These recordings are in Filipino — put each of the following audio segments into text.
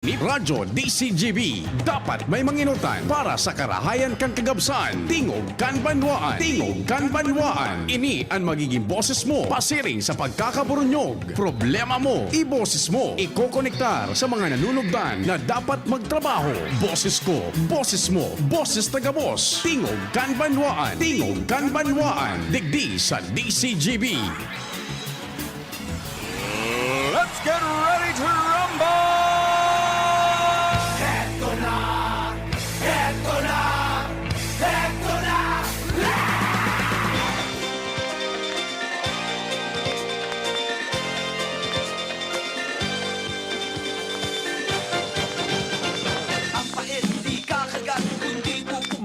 Ni Radyo DCGB, dapat may manginutan para sa karahayan kang kagabsan. Tingog kan banwaan. Tingog kan banwaan. Ini ang magiging boses mo pasiring sa pagkakaburunyog. Problema mo, iboses mo. Ikokonektar sa mga nanunugdan na dapat magtrabaho. Boses ko, boses mo, boses taga-boss. Tingog kan banwaan. Tingog kan banwaan. Digdi sa DCGB. Let's get ready to rumble!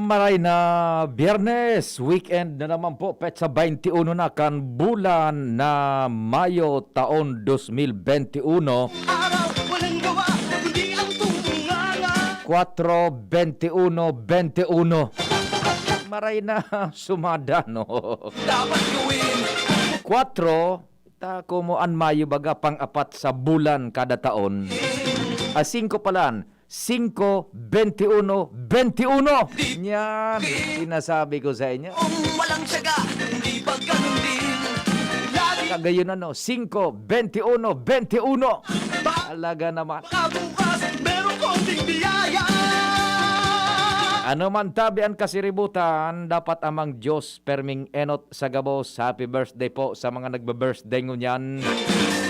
Maray na Biyernes, weekend na naman po, petsa 21 na kan bulan na Mayo taon 2021. Araw, walang gawa, hindi ang tunganga. 4-21-21. Maray na sumada, no? Dapat gawin 4, tako mo an Mayo baga pang-apat sa bulan kada taon. 5 palan. 5-21-21. Yan, sinasabi ko sa inyo. kung walang tiyaga, hindi ba ganun din? Lagi Kagayon 5-21-21. Talaga naman. baka bukas, meron konting biyaya. Ano man tabi ang kasiributan, dapat amang Diyos perming enot sa gabos. Happy birthday po sa mga nagbe-birthday ngunyan.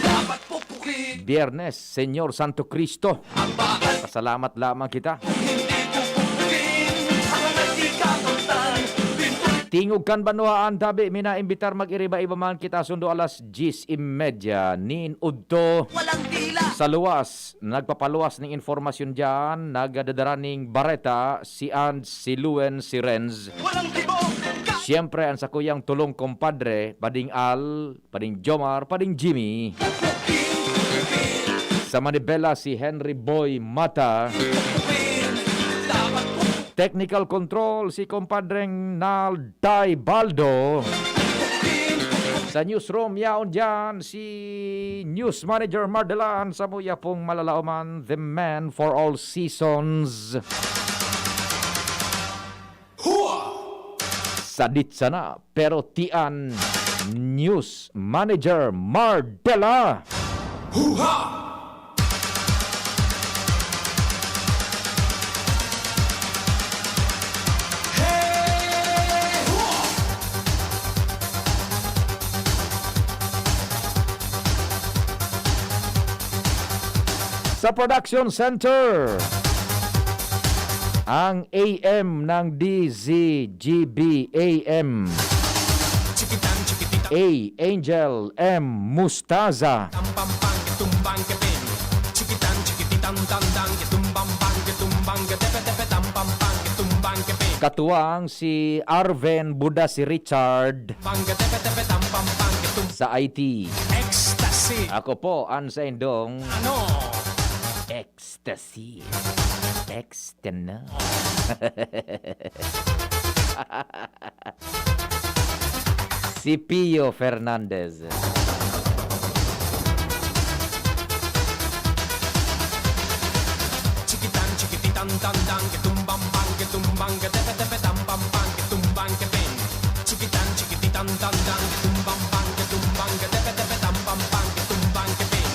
Dapat pupukin Biyernes, Senyor Santo Cristo. ang bakal. Pasalamat lamang kita. Hindi pupukin ang mga ikakamtan. Pintuin Tingog kan banuhaan tabi, minaimbitar mag-iriba-iba man kita sundo alas 10:30. Nin udto. walang tila. Sa luwas, nagpapaluwas ng informasyon dyan, nagadadaraning Bareta, si And, si Luen, si Renz. Walang tibok. Siyempre, ang sa kuyang tulong kompadre, pading Al, pading Jomar, pading Jimmy. Sa Manibela, si Henry Boy Mata. Dapat Technical control, si kompadreng Nal Day Baldo. Sa newsroom, yaon dyan, si News Manager Mardelan. Sa muya pong malalauman, the man for all seasons. Sadit sana, pero tian, News Manager Mardela. Sa Production Center, ang AM ng DZGB AM. Chikitan, chikitita, A. Angel M. Mustaza. tampampang, kitumbang, katin. Chikitan, chikititan, tandang, kitumbang, kitumbang, katepe-tepe, tampampang, kitumbang, kapin. Katuwang si Arven Buda, si Richard Bang, katepe-tepe, tampampang, kitumbang. sa IT. Ecstasy. Ako po, ang sa indong Ano? Ecstasy. Extena. Si Pio Fernandez. Chikitan, chikititan, tandang, kitumbang, katepe-tepe, tampampang, kitumbang, kapin. Chikitan, chikititan, tandang, kitumbang, katepe-tepe, tampampang, kitumbang, kapin.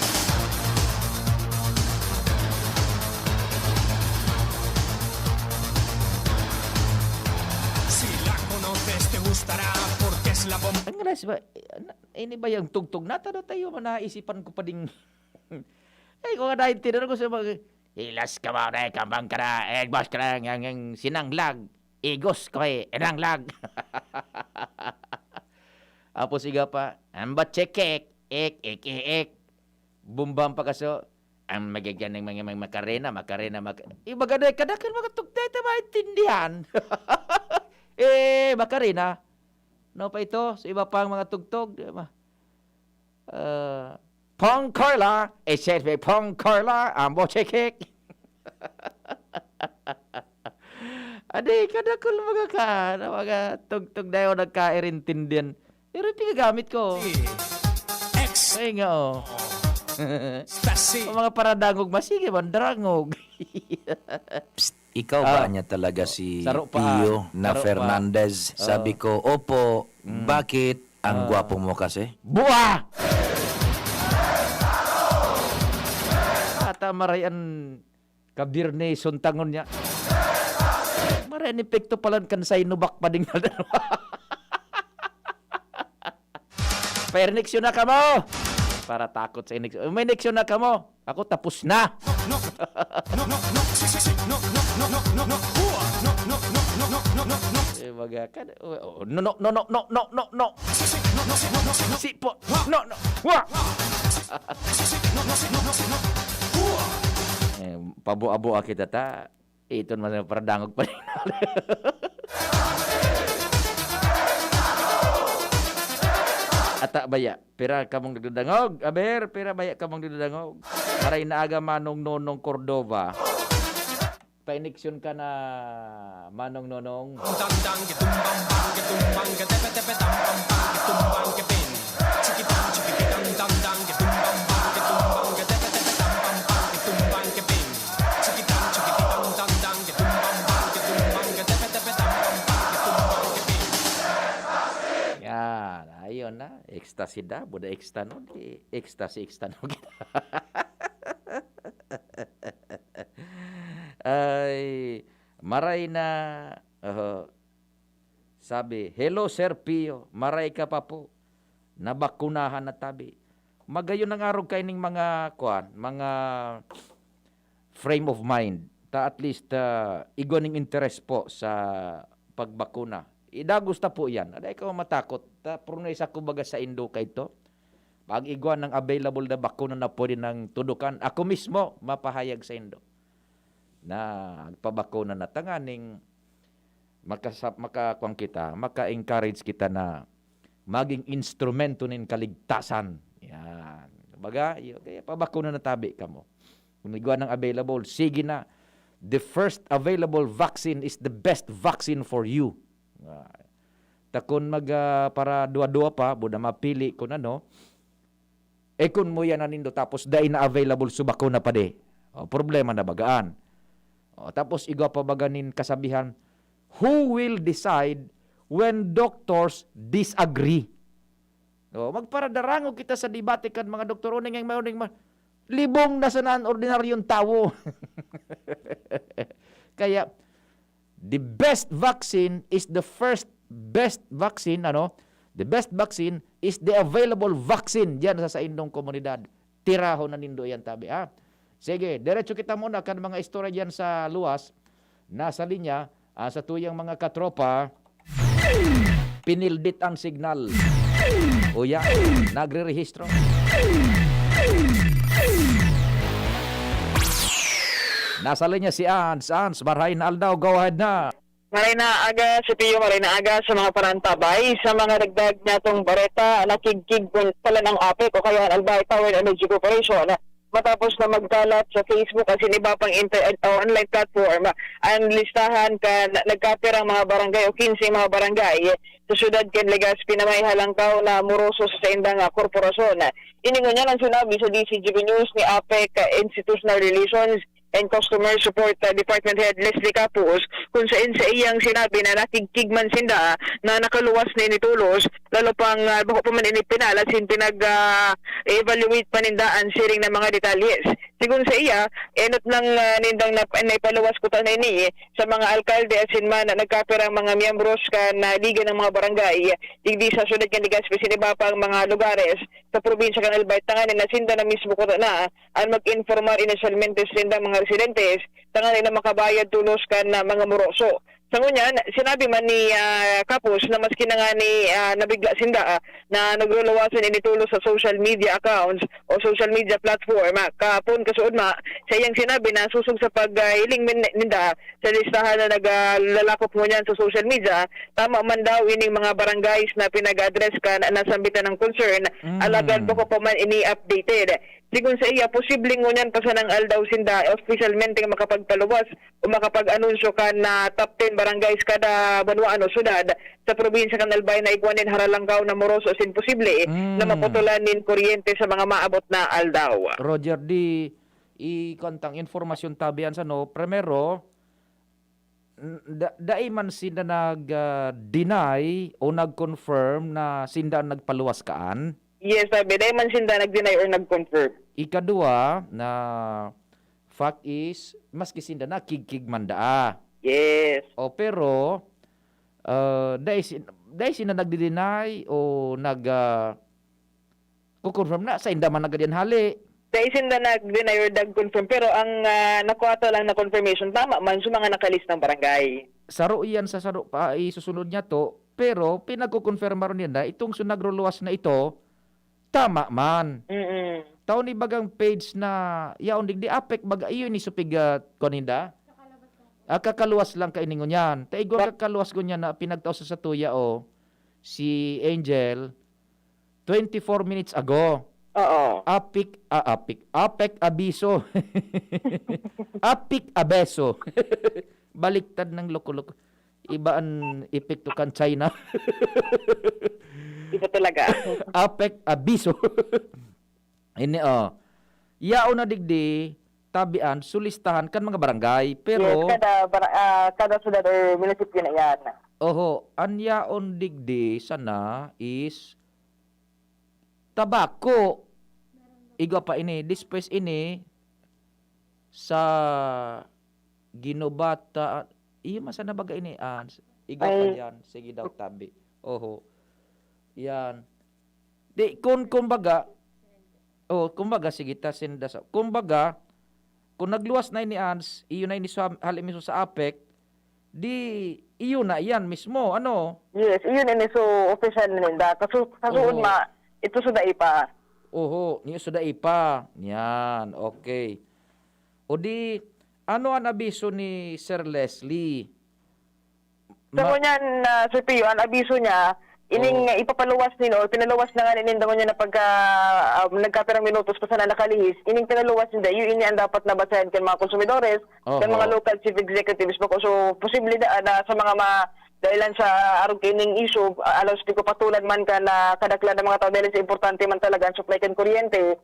Si la conoces, te gustará porque es la bomba. Ang guys ba, ini ba yung tugtog na? Tado tayo, naisipan ko pa ding... Eh, kung nga tinanong ko sa mga... Ilas ka ba na, kambang ka na, egbas ka na, ang sinanglag. Igos ka eh, enanglag. Apo siga pa, ang ba cekek, ek. Bumbang pa kaso, ang magigyan ng mga makarena. Iba gano'y kadakan mga tugtay, ito maintindihan. Makarena. No pa ito, sa iba pang mga tugtog. Pong Carla, siyempre Pong Carla, ambo cekek. Adi, kadakol mga tugtog na yun nagkairintindihan. Pero hindi gamit ko. X. Ay nga oh. Stasi. Ang mga paradangog masige man drangog. Ikaw ba niya talaga si Saro pa. Pio na Saro pa. Fernandez? Sabi ko, opo, bakit? Ang gwapo mo kasi. Buwa! Ata marayan kabirne suntangon niya. Marayan epekto palan kan sa inubak pa ding na dalawa. Pa-neksyon na ka mo! Para takot sa ineksyon. May neksyon na ka mo. Ako tapos na. No, no, no, no, si, no, no, no, no, no, no, Hua! No, no, no, no, no, no, no, no, Baga ka. No, no, no, no, no, no, no, no. no, no, no, no, Si po. No, no. Wa! no, no, no, Hua! Pabu-abo kita ta. Ito naman para dangog pa rin. Ata baya, pira kamong nagdadangog. Aber, pira baya kamong nagdadangog. Maray na aga Manong Nonong Cordova. Pa-eleksyon ka na Manong Nonong. Tandang kitumbang bang kitumbang ketepe tepe tampam bang kitumbang kepin. Cikitan cikipitang tandang kitumbang bang kitumbang ketepe tepe tampam bang kitumbang kepin. Cikitan cikipitang tandang kitumbang bang kitumbang ketepe tepe tampam bang kitumbang kepin. Yan, ayun na. Ecstasy da, buda ekstano. Ecstasy kita. Ay, maray na, sabi, hello Sir Pio, maray ka pa po. Nabakunahan na tabi. Magayon ang araw kayo ng mga, mga frame of mind. Ta at least, iguaning interest po sa pagbakuna. Idagusta po yan. Aday ko matakot. Ta prunay sa kubaga sa Indo kay to. Pag iguan ng available na bakuna na pwede ng tudukan, ako mismo mapahayag sa Indo na agpabakuna na tanganing makakuang kita, maka-encourage kita na maging instrumento nin kaligtasan. Yan. Baga, kaya pabakuna na tabi ka mo. Kung iguan ng available, sige na. The first available vaccine is the best vaccine for you. Takon para dua-dua pa, buda mapili ko na no. Kun mo yan nanindo tapos dahil na available subako na pa de. Problema na bagaan. Tapos iga pa baganin kasabihan, who will decide when doctors disagree? Magparadarango kita sa debate kan mga doktor uning ang mauning libong na sanan ordinaryong tao. Kaya the best vaccine is the first best vaccine, the best vaccine is the available vaccine diyan sa indong komunidad. Tiraho na nindo yan tabi, Sige, diretso kita muna kan mga istorya diyan sa luwas. Nasa linya, sa tuyang mga katropa, pinildit ang signal. Uya, nagre-rehistro. Nasa linya si Ans. Ans, marhay na aldaw, go ahead na. Maray na aga si Pio, maray na aga sa mga parantabay, sa mga dagdag natong bareta, nakigkig pala ng APEC o kaya Albay Power Energy Corporation. Matapos na magkalat sa Facebook at siniba pang online platform, ang listahan ka nagkapirang mga barangay o 15 mga barangay sa syudad ken Legazpi na may halangkaw na moroso sa indang korporasyon. Iningon niya lang sinabi sa DCGB News ni APEC Institutional Relations and Customer Support Department Head Leslie Capus kung saan sa iyang sinabi na nakigkig man sinda na nakaluwas na initulos lalo pang bako pa man inipinala sin pinag-evaluate panindaan siring ng mga detalles. Sigun sa iya, enot ng nindang naipaluwas ko ta na ini sa mga alkalde at sinman na nagkapirang mga miyembros ka na liga ng mga barangay digdi sa syudad kan Legazpi siniba pang mga lugares sa probinsya kan Albay tanganin na sinda na mismo ko na ang mag-informar initialmente sinda mga residentes tanganin na makabayad tulos kan na mga moroso. Sa ngunyan, sinabi man ni Kapus na maski na nga ni nabigla sinda na naglulawasan initulo sa social media accounts o social media platform. Kapon kasuod sa iyang sinabi na susog sa paghiling ninda sa listahan na naglalakop mo niyan sa social media, tama man daw ining mga barangays na pinag-address ka na nasambitan ng concern, alagad po ko pa man ini-updated. Sigun sa iya, posibleng ngunyan pa sa nang aldaw sinda officialmente nga makapagpaluwas o makapag-anunsyo ka na top 10 barangays kada banwaan o syudad sa probinsya kan Albay na igwanin Haralanggaw na Moroso sin posible na maputulan nin kuryente sa mga maabot na aldaw. Roger, kontang informasyon tabian sa no. Primero, dai man sila nag-deny o nag-confirm na sinda nagpaluwas kaan. Yes, sabi, dahil man sinda nag-deny or nag-confirm. Ikadua na fact is, maski sinda na kig-kig man daa. Yes. O pero, dahil sila nagdi-deny o kukonfirm na sa inda man nagadian hali. Dahil sinda nag-deny or nag-confirm, pero ang nakuha to lang na confirmation, tama man sa mga nakalist ng barangay. Saro iyan sa saro pa isusunod niya to, pero pinagkukonfirma ron yan na itong sunagruluwas na ito, tama man. Taon ni bagang page na yaon digdi apek baga iyo ni supig koninda. Kakaluwas lang kainingon yan. Taigwa kakaluwas ko niya na pinagtaw sa tuya o si Angel 24 minutes ago. Oo. Apek abiso. Apik abeso. Baliktad ng loko-loko. Ibaan epekto kan China. Iba talaga. Apek abiso. Ini yao na digdi tabian sulistahan kan mga barangay pero Yes, kada syudad or munisipyo na yan. ang yaon digdi sana is tabako. Igwa pa ini, dispes ini sa ginobata. Iyo masana baga ini igwa pa yan. Sige daw tabi. Yan. Kumbaga, sige ta sinda sa. Kumbaga, kung nagluwas na ini ans, iyo na ini halim mismo sa APEC, di iyo na yan mismo. Ano? Yes, yun ini so official nila. Kasuon ito sudah ipa. Niyo sudah ipa. Yan, okay. O di, ano ang abiso ni Sir Leslie? Sa ngunyan, Sir Pio, ang abiso niya, ining ipapaluwas nino, or pinaluwas na nga ninindang niya na pagka nagkapirang minutos pa sana nakalihis, ining pinaluwas nila, yun ini ang dapat nabasahin kan mga konsumidores, kan mga local chief executives bako. So, posible na sa mga dahilan sa arog kining issue, alas di ko patulan man ka na kadaklan ng mga tao dahil sa importante man talaga ang supply kan kuryente,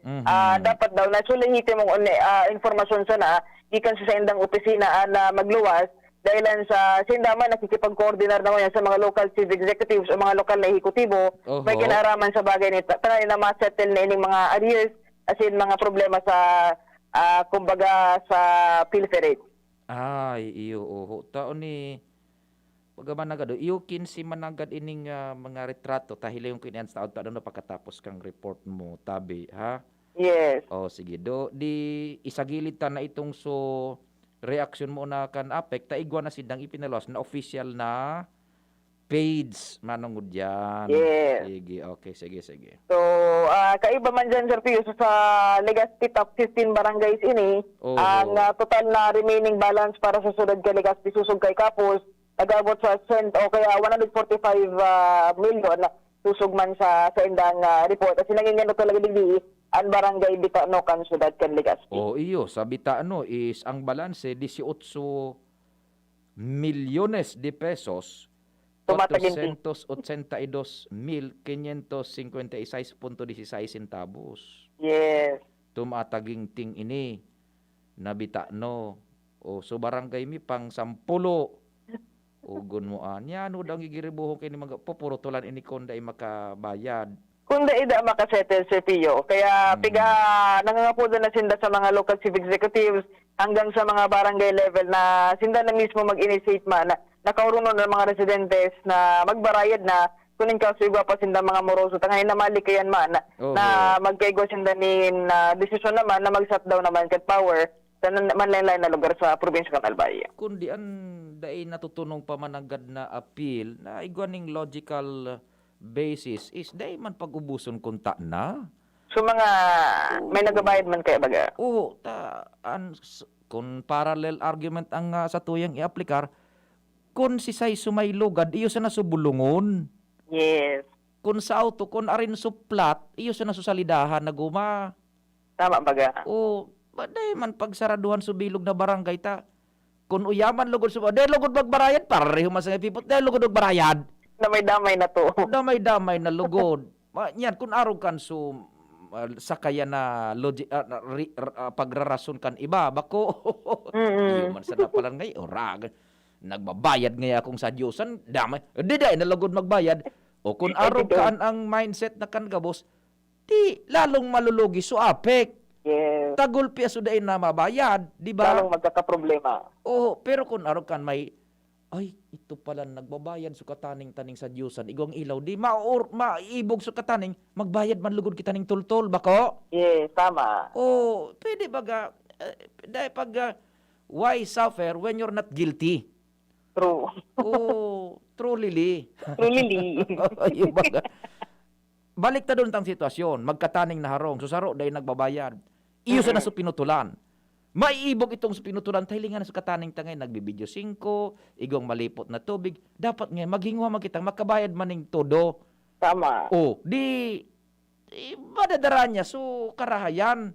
dapat daw na sulihiti mong informasyon sana, gikan sa indang opisina na magluwas, dahilan sa sindaman nakikipag-coordinar naman yan sa mga local chief executives o mga lokal na ehekutibo, may kinaraman sa bagay nito. Tanay na ma-settle na ining mga arrears, as in mga problema sa, kumbaga, sa pilferate. Ay, iyo, taon ni, pagaman nagado, iyo kinsi managad ining mga retrato, tahila yung kinyan sa taon na pagkatapos kang report mo, tabi, ha? Yes. Sige, di isagilid ta na itong reaction mo na kan APEC, taigwa na sidang ipinalos na official na page manungod yan. Yes. Sige, okay, sige. So, kaiba man dyan, Sir Pio, sa Legazpi top 15 barangays ini, ang total na remaining balance para sa sunod kay Legazpi susog kay Kapos, nag-abot sa o kaya 145 million susog man sa indang report. Kasi nangingano talaga digdi, ang barangay Bitano kan syudad kan Legazpi. Iyo, sa Bitano is ang balanse 18 milyones de pesos, Tumataginting. 482,556.16 centavos. Yes. Tumataginting ini na Bitano. So barangay mi pang 10. Ugon mo anya, ano daw gigiribuho kini mga pupurutulan ini konda ay makabayad. Kung ida makasettle, Sir Pio. Kaya nangangapudo na sinda sa mga local chief executives hanggang sa mga barangay level na sinda na mismo mag-initiate man na nakauruno ng mga residentes na magbarayad na kuning kasigwa pa sinda mga moroso. Tangay na malikayan man na magkaigwa sinda ni desisyon naman na mag-shutdown naman kat power sa manlain-lain na lugar sa probinsya ng Albay. Kundi an dai natutunong pamanagad na appeal na igwaning logical basis is dahil man pag-ubuson kunta na. So mga may nagabayad man kaya baga? Kung parallel argument ang sa tuyang i-aplikar, kung si say sumaylugad, iyo sa nasubulungon. Yes. Kung sa auto, kung arin suplat, iyo sa nasusalidahan na guma. Tama baga. O, baday man pagsaraduhan subilog na barangay ta. Kung uyaman lugod sa dahil lugod magbarayad, pareho man sa pipot, dahil lugod magbarayad. Damay-damay na to. Damay-damay na lugod. Yan, kung araw kan so, sa kaya na pagrarason kan iba, bako, yun man sa napalan ngay, orag, nagbabayad ngay akong sa Diyosan, damay, di dahil na lugod magbayad. O kung araw kan ang mindset na kan gabos, di lalong malulugi so apek. Yes. Tagol piya so dahil na mabayad, di ba? Lalong magkakaproblema. Oo, pero kung araw kan may, ay, ito pala nagbabayad so kataning-taning sa Diyosan, igong ilaw, di maibog so kataning, magbayad man lugod kita ning tultol, bako? Yes, tama. Oo, pwede baga, dahil pag, why suffer when you're not guilty? True. Oo, truly. Truly. Yung baga. Balik ta doon tang sitwasyon, magkataning na harong, susaro dahil nagbabayad. Iyo sa naso pinutulan. Maiibog itong pinutulan, tahilingan na sa kataning tangay, nagbibidyo 5, igong malipot na tubig. Dapat nga, maghingwa magkitang, makabayad maning todo. Tama. O, madadara niya, so karahayan.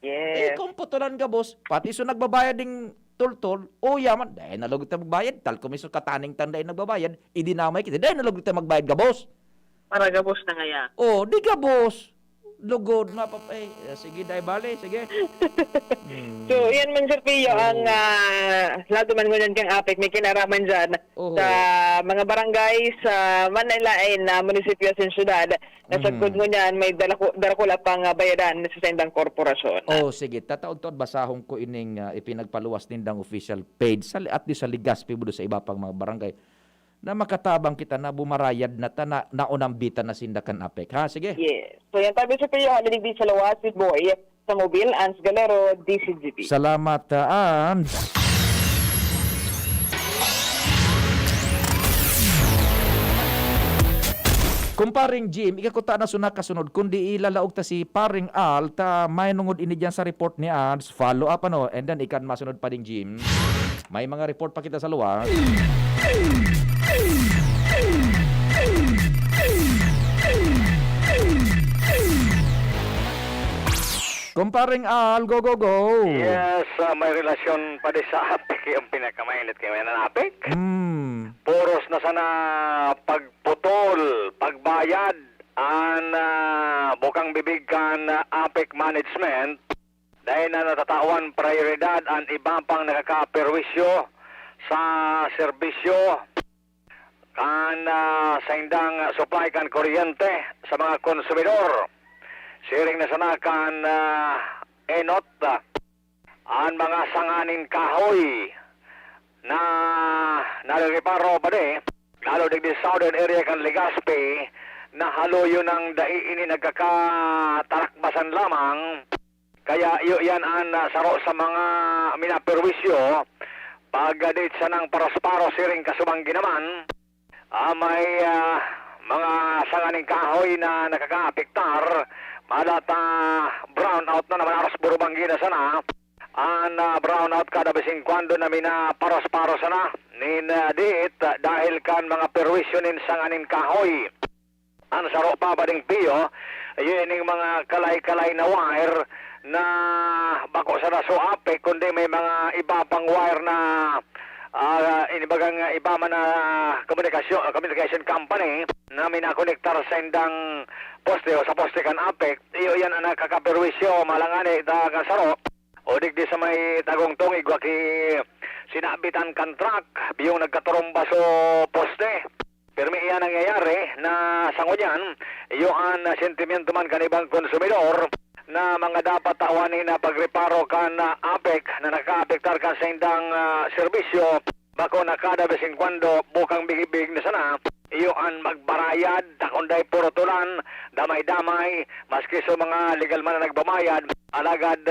Yes. Kung putulan ka, boss, pati so nagbabayad ding tol-tol, o yaman, dahil nalugod tayo magbayad, tal kung may so kataning tanda nagbabayad, idinamay kita, dahil nalugod tayo magbayad ka, boss. Para gabos na nga yan. O, di ka, boss. Lugod, mapapay. Sige, dahil bale, sige. So, yan man, Sir Pio, ang lahat man ngunyan kang apik, may kinaraman dyan Oo. sa mga barangay sa Manalain na munisipyo sa syudad. Nasagod ngunyan, may darakula pang bayadan sa sendang korporasyon. Oh, sige. Tataod-taod basahong ko ining ipinagpaluwas nindang official page at di sa Ligaspi budo sa iba pang mga barangay na makatabang kita na bumarayad na ta na naunambitan na sindakan apek. Ha, sige. Yes. So, yan tabi, Sir Pio, halilig di sa lawas with Boy sa Mobile, Ans Galero, DCGP. Salamat, Ans. Kumparing Jim, ikakuta na sunod kasunod, kundi ilalaog ta si paring Al, ta may nungod ini dyan sa report ni Ans, follow up ano, and then ikan masunod pa ding Jim. May mga report pa kita sa luwas. Kumparing Al, go, go, go. Yes, may relasyon pa din sa apik yung pinakamainit kayo ng apik. Puros na sana pagputol, pagbayad, ang bukang bibig kan apik management dahil na natatawan prioridad ang iba pang nakakaperwisyo sa serbisyo kan sa indang supply kan kuryente sa mga konsumidor. Siring na sana kan enot ang mga sanganin kahoy na narireparo pa de lalo digdi southern area kan Legazpi na haluyo ng daiini nagkakatarakbasan lamang kaya iyo yan ang saro sa mga minaperwisyo pag date sa nang parasparo siring kasubanggi naman may mga sanganing kahoy na nakakaapektar malata brownout na naman aras burubanggi na sana ang brownout kada bising kwando namin na paros-paros na nin diit dahil kan mga perwisyo nin sanganin kahoy ang saro pa ba ding Pio yun yung mga kalay-kalay na wire na bako sa naso apek kundi may mga iba pang wire na inibagang iba man na communication company na minakonektar sa indang poste o sa poste kan apek iyo yan ang nakakaperwisyo malangani da kasaro o digdi sa may tagong tungig waki sinabitan kan truck biyong nagkaturumba so poste pero may iyan nangyayari na sangunyan iyo ang sentimiento man kan ibang konsumidor na mga dapat tawanin na pagreparo kan apek na nakaapektar kan sa indang serbisyo bako na kada besing kwando bukang bigibig na sana iyo ang magbarayad takunday puro tulan damay-damay maski sa mga legal man na nagbamayad alagad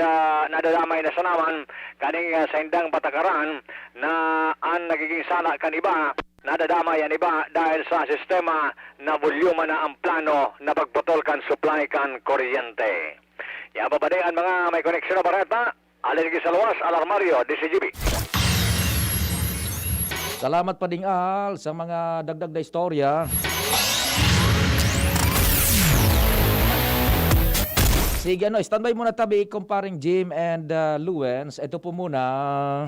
nadadamay na sanaman kaning sa indang patakaran na ang nagiging sana kan iba nadadamay ang iba dahil sa sistema na volume na ang plano na pagputol kan supply kan kuryente. Yaba ba ang mga may koneksyon na bareta aligi sa luwas alarmario DCGB. Salamat pa ding Al sa mga dagdag na istorya. Sige, no, standby muna tabi, comparing Jim and Luens. Ito po muna.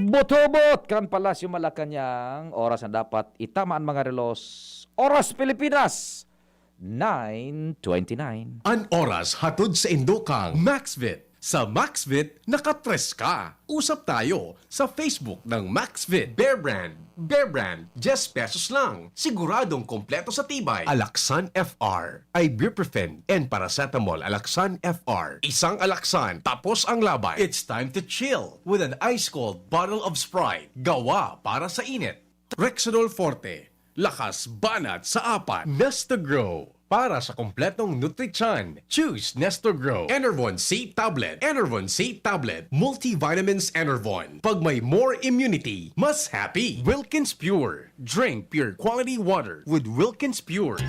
Botobot kan Palasyo Malacanang. Oras na dapat itamaan mga relos. Oras Pilipinas 9:29. An oras hatod sa Indokang Maxvit. Sa Maxvit, nakatres ka. Usap tayo sa Facebook ng Maxvit. Bear Brand. Bear Brand, 10 pesos lang. Siguradong kompleto sa tibay. Alaksan FR, ibuprofen, and paracetamol Alaksan FR. Isang Alaksan, tapos ang labay. It's time to chill with an ice-cold bottle of Sprite. Gawa para sa init. Rexidol Forte, lakas banat sa apat. Nesta Grow, para sa kompletong nutrisyon. Choose Nestor Grow. Enervon C Tablet. Enervon C Tablet. Multivitamins Enervon. Pag may more immunity, mas happy. Wilkins Pure. Drink pure quality water with Wilkins Pure.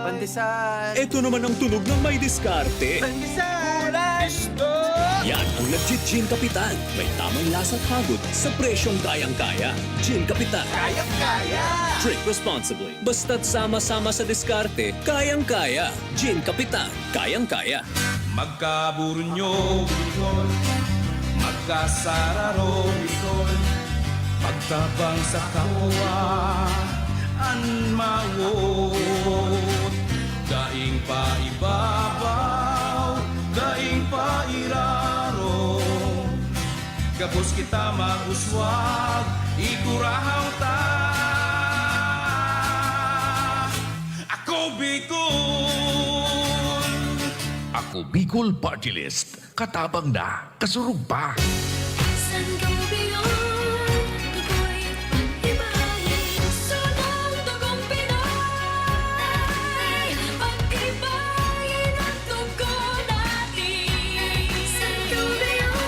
Pandesal. Ito naman ang tunog ng may diskarte. Yan ang legit Gin Kapitan. May tamang lasang hagod sa presyong kayang-kaya. Gin Kapitan. Kayang-kaya! Drink responsibly. Basta't sama-sama sa diskarte, kayang-kaya. Gin Kapitan. Kayang-kaya. Magkaburunyo, bicol. Magkasararo, bicol. Pagtabang sa kawa, anmawot. Daing pa ibabaw, daing pa iraro. Gabos kita maguswag, ikurahaw ta. Ako Bicol! Ako Bicol Party List. Katabang na, kasurug pa. Sangguniang, ako'y pag-ibahin. Sunang tugong Pinoy, pag-ibahin ang tugo natin. Sangguniang,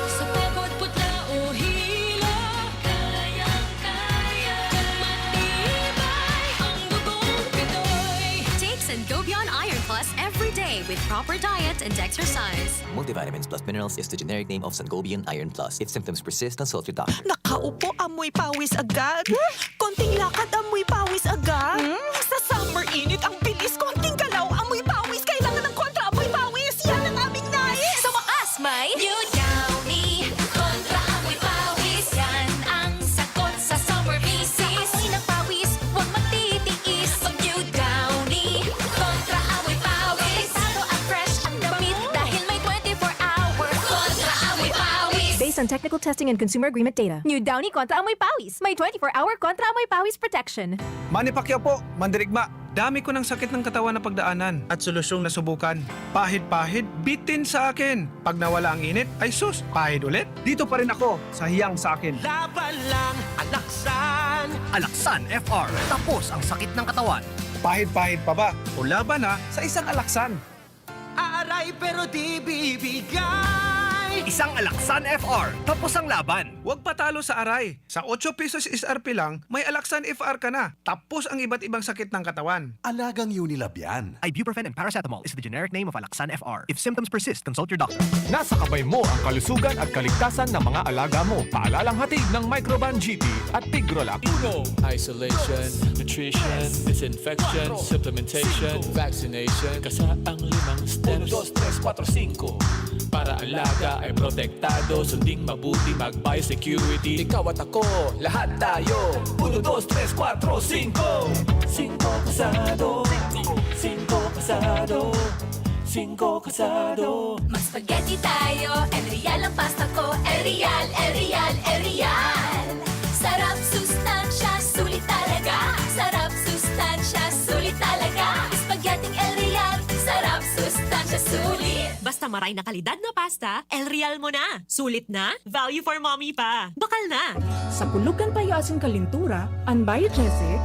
sa pagod, putla o hila, kayang-kaya. Matibay ang dugong Pinoy. Take Sangobion Iron Plus every day with proper diet and exercise. Multivitamins plus minerals is the generic name of Sangobion Iron Plus. If symptoms persist, consult your doctor. Nakaupo, amoy pawis agad. Konting lakad, amoy pawis agad. Sa summer init, ang bilis. Konting galaw, amoy pawis. Kailangan ng kontra, amoy pawis. Yan ang aming nais. Sa wakas, may New Downy kontra amoy pawis. Yan ang sagot sa summer bisis. Amoy ng pawis, huwag matitiis. Pag New Downy kontra amoy pawis. Delikado at fresh ang damit dahil may 24-hour kontra amoy pawis. Based on technical testing and consumer agreement data, New Downy Kontra Amoy Pawis. May 24-hour Kontra Amoy Pawis protection. Manny Pacquiao po, mandirigma. Dami ko ng sakit ng katawan na pagdaanan at solusyong nasubukan. Pahid-pahid, bitin sa akin. Pag nawala ang init, ay sus, pahid ulit. Dito pa rin ako, sa hiyang sa akin. Laban lang, alaksan. Alaksan FR. Tapos ang sakit ng katawan. Pahid-pahid pa ba? O laban na sa isang alaksan. Aaray pero di bibigay. Isang Alaksan FR. Tapos ang laban. Huwag patalo sa aray. Sa 8 pesos SRP lang, may Alaksan FR ka na. Tapos ang iba't ibang sakit ng katawan. Alagang Unilab yan. Ibuprofen and paracetamol is the generic name of Alaksan FR. If symptoms persist, consult your doctor. Nasa kamay mo ang kalusugan at kaligtasan ng mga alaga mo. Paalalang hatid ng Microban GT at Tigrolac. Isolation, nutrition, disinfection, supplementation, vaccination. Kasaang 5 steps. 1, 2, 3, 4, 5. Para alaga ay protektado. Sunding mabuti mag-biosecurity. Ikaw at ako, lahat tayo. 1, 2, 3, 4, 5. 5 kasado. 5 kasado. 5 kasado. Mag spaghetti tayo, El Real ang pasta ko. El Real, El Real, El Real. Sarap, sustansya, sulit talaga. Sarap, sustansya, sulit talaga. Spaghetti El Real, sarap, sustansya, sulit. Basta maray na kalidad na pasta, El Real mo na. Sulit na, value for mommy pa. Bakal na. Sa pulugan payo asin kalintura, anbay Jesse,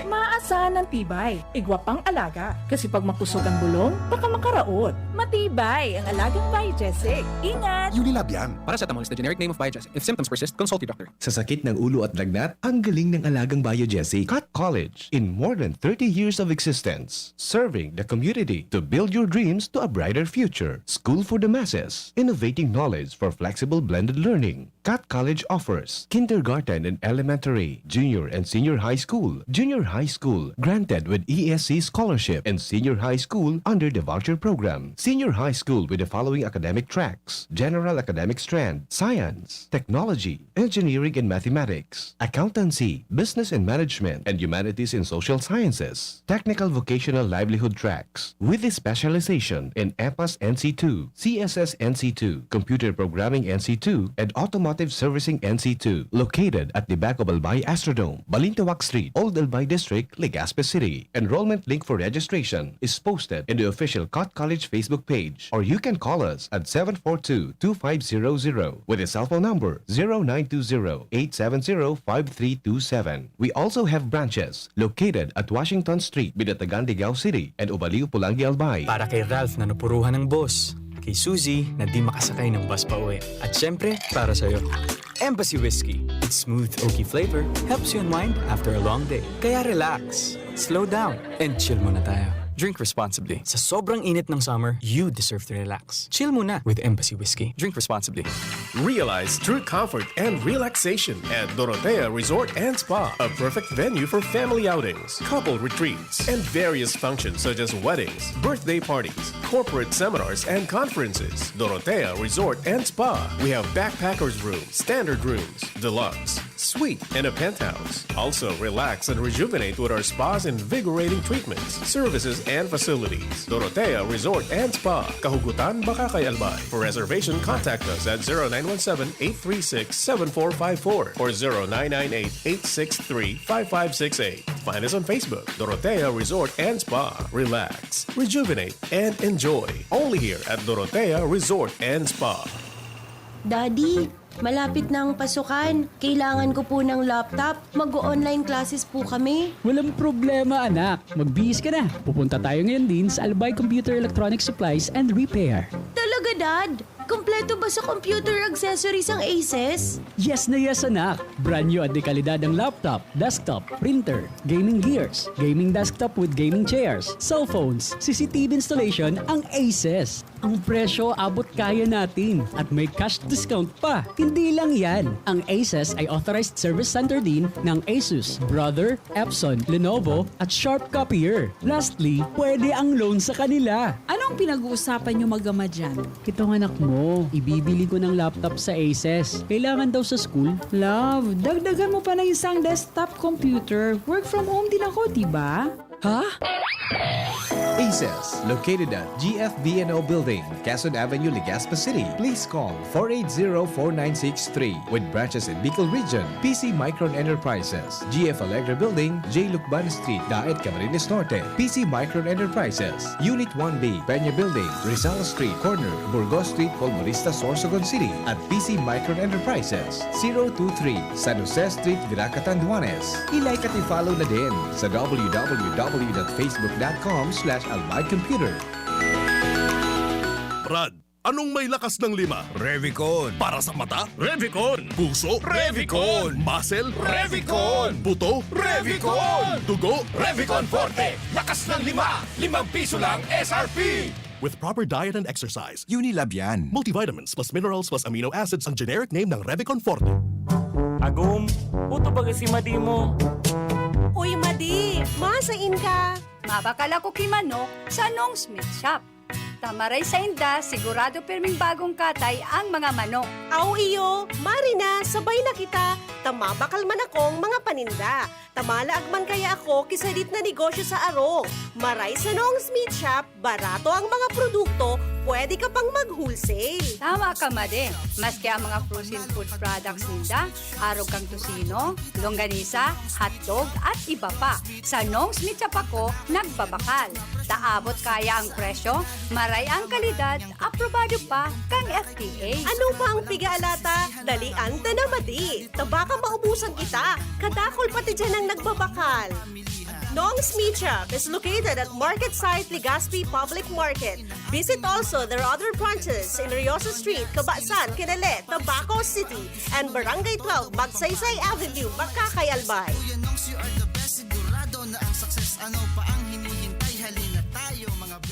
maaasahan ng tibay. Igwa pang alaga, kasi pag makusog ang bulong, baka makaraot. Matibay ang alagang Biogesic. Ingat! Unilab yan. Paracetamol is the generic name of Biogesic. If symptoms persist, consult your doctor. Sa sakit ng ulo at lagnat, ang galing ng alagang Biogesic. Cut College, in more than 30 years of existence, serving the community to build your dreams to a brighter future. School for the masses, innovating knowledge for flexible blended learning. Cut College offers kindergarten and elementary, junior and senior high school, granted with ESC scholarship, and senior high school under the voucher program. Senior high school with the following academic tracks: general academic strand, science, technology, engineering and mathematics, accountancy, business and management, and humanities and social sciences. Technical vocational livelihood tracks with a specialization in EPAS NC2, CSS NC2, computer programming NC2, and automotive servicing NC2, located at the back of Albay Astrodome, Balintawak Street, Old Albay District, Legazpi City. Enrollment link for registration is posted in the official Cut College Facebook page, or you can call us at 742-2500 with a cell phone number 0920-870-5327. We also have branches located at Washington Street, Binatagan, Ligao City, and Ubaliw, Pulangi, Albay. Para kay Ralph na napuruhan ng boss. Kay Suzy na di makasakay ng bus pa uwi. At syempre, para sa'yo. Embassy Whiskey. Its smooth, oaky flavor helps you unwind after a long day. Kaya relax, slow down, and chill muna tayo. Drink responsibly. Sa sobrang init ng summer, you deserve to relax. Chill muna with Embassy Whiskey. Drink responsibly. Realize true comfort and relaxation at Dorotea Resort and Spa, a perfect venue for family outings, couple retreats, and various functions such as weddings, birthday parties, corporate seminars, and conferences. Dorotea Resort and Spa. We have backpackers rooms, standard rooms, deluxe, suite, and a penthouse. Also, relax and rejuvenate with our spas and invigorating treatments, services, and facilities. Dorotea Resort and Spa, Kahugutan, Bakakay, Albay. For reservation, contact us at 0917-836-7454 or 0998-863-5568. Find us on Facebook, Dorotea Resort and Spa. Relax, rejuvenate, and enjoy. Only here at Dorotea Resort and Spa. Daddy, malapit na ang pasukan. Kailangan ko po ng laptop. Mag-online classes po kami. Walang problema, anak. Magbihis ka na. Pupunta tayo ngayon din sa Albay Computer Electronic Supplies and Repair. Talaga, Dad? Kompleto ba sa computer accessories ang Aces? Yes na yes, anak. Brand new at dekalidad ang laptop, desktop, printer, gaming gears, gaming desktop with gaming chairs, cellphones, CCTV installation ang Aces. Ang presyo abot kaya natin at may cash discount pa. Hindi lang yan. Ang Aces ay authorized service center din ng Asus, Brother, Epson, Lenovo at Sharp Copier. Lastly, pwede ang loan sa kanila. Anong pinag-uusapan niyo mag-ama dyan? Itong anak mo, ibibili ko ng laptop sa Aces. Kailangan daw sa school. Love, dagdagan mo pa ng isang desktop computer. Work from home din ako, diba? Ha? Aces, located at GFBNO Building, Quezon Avenue, Legazpi City. Please call 480-4963 with branches in Bicol Region, PC Micron Enterprises, GF Allegra Building, J. Lucban Street, Daet, Camarines Norte, PC Micron Enterprises, Unit 1B, Peña Building, Rizal Street, Corner, Burgos Street, Polmorista, Sorsogon City, at PC Micron Enterprises, 023 San Jose Street, Viraca, Tanduanes. I-like at i-follow na din sa www.facebook.com/Albay Computer. Brad, anong may lakas ng 5? Revicon. Para sa mata? Revicon. Puso? Revicon. Muscle? Revicon. Buto? Revicon. Dugo? Revicon Forte. Lakas ng 5. 5 piso lang SRP. With proper diet and exercise, Unilab yan. Multivitamins plus minerals plus amino acids ang generic name ng Revicon Forte. Agum, puto ba si Madi mo? Uy, Madi, masain ka. Mabakal ako kimano sa Nong Smith Shop. Tamaray sa inda, sigurado perming bagong katay ang mga manok. Aw iyo, Marina, sabay na kita. Tamabakal man akong mga paninda. Tamalaag man kaya ako kisalit na negosyo sa aro. Maray sa Nong Smith Shop, barato ang mga produkto, pwede ka pang mag-wholesale. Tama ka, Made. Maski ang mga frozen food products ninda, arog kang tusino, longganisa, hotdog at iba pa. Sa Nong Smith Shop ako, nagbabakal. Taabot kaya ang presyo, maray ang kalidad, aprobado pa kang FDA. Ano pa ang pigalata? Dalian ta na, Madi. Tabaka maubusan kita. Kadakol pati dyan ang nagbabakal. Nong's Meat Shop is located at Market Site Legazpi Public Market. Visit also their other branches in Riosa Street, Cabasan, Kinale, Tabaco City, and Barangay 12, Magsaysay Avenue, Bakakay, Albay.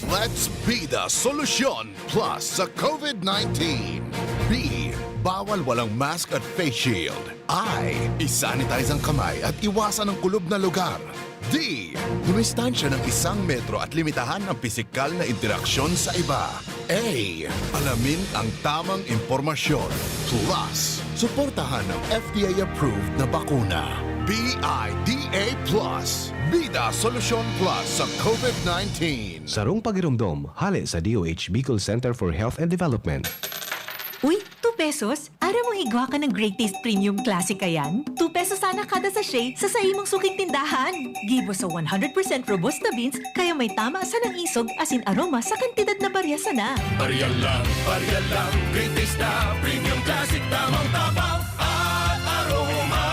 Let's be the solusyon plus sa COVID-19. B. Bawal walang mask at face shield. I. Isanitize ang kamay at iwasan ang kulob na lugar. D. Dumistansya ng 1 metro at limitahan ang pisikal na interaksyon sa iba. A. Alamin ang tamang impormasyon. Plus, suportahan ang FDA-approved na bakuna. BIDA Plus. Bida Solusyon Plus sa COVID-19. Sarong pagirumdom, hali sa DOH Bicol Center for Health and Development. Uy, 2 pesos? Ara mo igwa ka ng Great Taste Premium Classic yan? 2 pesos sana kada sachet sa imong suking tindahan. Gibo sa 100% Robusta beans, kaya may tama sa ng isog asin aroma sa kantidad na baryasa na. Barya lang, Great Taste na Premium Classic, tamang tabang at aroma.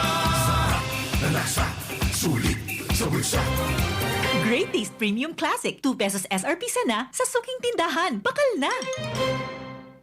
Sarap na lasa, sulit sa bulsa. Great Taste Premium Classic, 2 pesos SRP sana sa suking tindahan. Bakal na!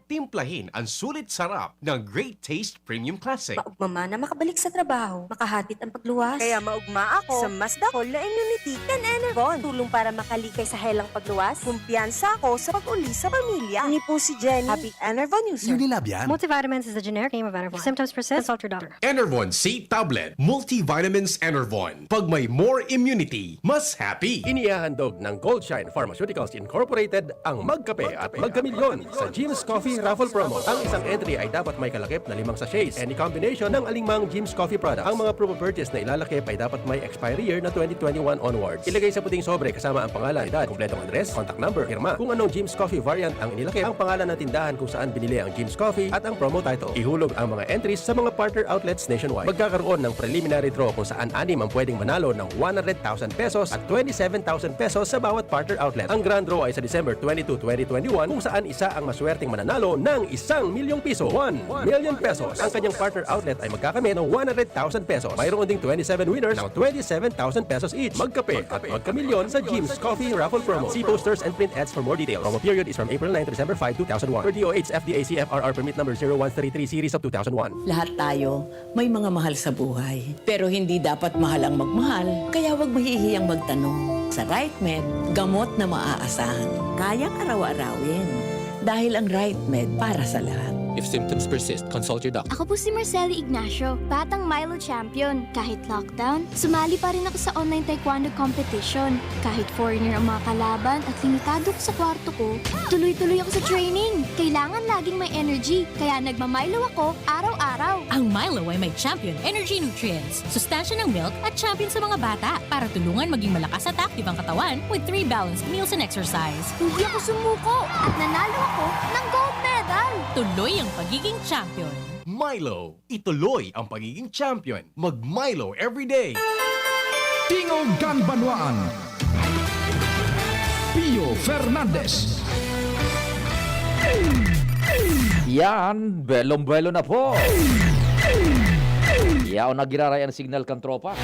Timplahin ang sulit sarap ng Great Taste Premium Classic. Maugma na makabalik sa trabaho, makahatid ang pagluwas. Kaya maugma ako sa mas dakol na immunity kan Enervon. Tulong para makalikay sa helang pagluwas. Kumpiyansa ako sa pag-uli sa pamilya. Ni po si Jenny, happy Enervon user. Unilab yan. Multivitamins is the generic name of Enervon. Symptoms persist, consult your doctor. Enervon C Tablet. Multivitamins Enervon. Pag may more immunity, mas happy. Inihahandog ng Goldshine Pharmaceuticals Incorporated ang Magkape at Magkamilyon sa Jim's Coffee Raffle Promo. Ang isang entry ay dapat may kalakip na 5 sachets. Any combination ng alinmang Jim's Coffee products. Ang mga promo purchase na ilalakip ay dapat may expiry year na 2021 onwards. Ilagay sa puting sobre kasama ang pangalan, edad, kumpletong address, contact number, firma. Kung anong Jim's Coffee variant ang inilakip, ang pangalan ng tindahan kung saan binili ang Jim's Coffee at ang promo title. Ihulog ang mga entries sa mga partner outlets nationwide. Magkakaroon ng preliminary draw kung saan 6 ang pwedeng manalo ng 100,000 pesos at 27,000 pesos sa bawat partner outlet. Ang grand draw ay sa December 22, 2021 kung saan isa ang maswerteng mananalo ng 1 milyong piso. 1 million pesos. Ang kanyang partner outlet ay magkakamit ng 100,000 pesos. Mayroon ding 27 winners ng 27,000 pesos each. Magkape at magkamilyon sa Jim's Coffee Raffle Promo. See posters and print ads for more details. Promo period is from April 9 to December 5, 2001. Per DOH FDA CFRR permit number 0133 series of 2001. Lahat tayo may mga mahal sa buhay. Pero hindi dapat mahal ang magmahal. Kaya huwag mahihiyang magtanong. Sa RightMed, gamot na maaasahan. Kayang araw-arawin. Dahil ang RightMed para sa lahat. If symptoms persist, consult your doctor. Ako po si Marceli Ignacio, batang Milo champion. Kahit lockdown, sumali pa rin ako sa online taekwondo competition. Kahit foreigner ang mga kalaban at limitado ko sa kwarto ko, tuloy-tuloy ako sa training. Kailangan laging may energy, kaya nagmamilo ako araw-araw. Ang Milo ay may champion energy nutrients, sustansya ng milk at champion sa mga bata para tulungan maging malakas at active ang katawan with 3 balanced meals and exercise. Hindi ako sumuko at nanalo ako ng gold medal. Tuloy ang pagiging champion. Milo. Ituloy ang pagiging champion. Mag-Milo everyday. Tingog Ganbanwaan. Pio Fernandez. Yan, belong-belo na po. Yaw na girarayan signal kan tropa.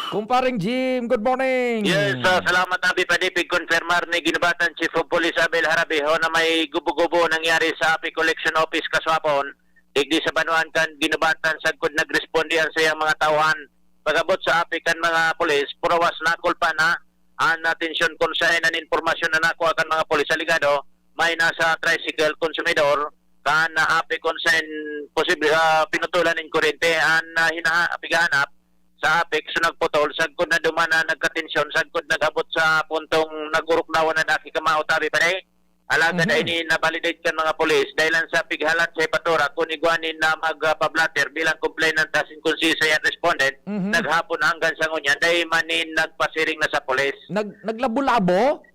Kumparing Jim, good morning. Yes, salamat Abi. Pwede pig-confirmar ni Ginubatan Chief of Police Abel Harabeho na may gubo-gubo nangyari sa API Collection Office kaswapon. Digdi sa Banuan kan Ginubatan sagkod nagrespondihan sa iyang mga tauhan. Pagabot sa API kan mga polis, purawas na kulpa na ang atensyon kung saan ang informasyon na nakuha kan mga polis aligado may nasa tricycle consumidor kan API kung saan posible pinutulan ng kurente ang hinahanap sa APEC, so nagputol, sagkod na dumana, nagkatensyon, sagkod nagabot sa puntong nagurukdawan na daki kamao tabi pa rin. Alaga na ini na-validate kan mga polis dahil sa pighalat sa ipatura kung igwanin na magpablatter bilang complainant asin kung si sayan respondent, naghapon hanggang sa ngunyan dahil manin nagpasiring na sa polis. Naglabo-labo?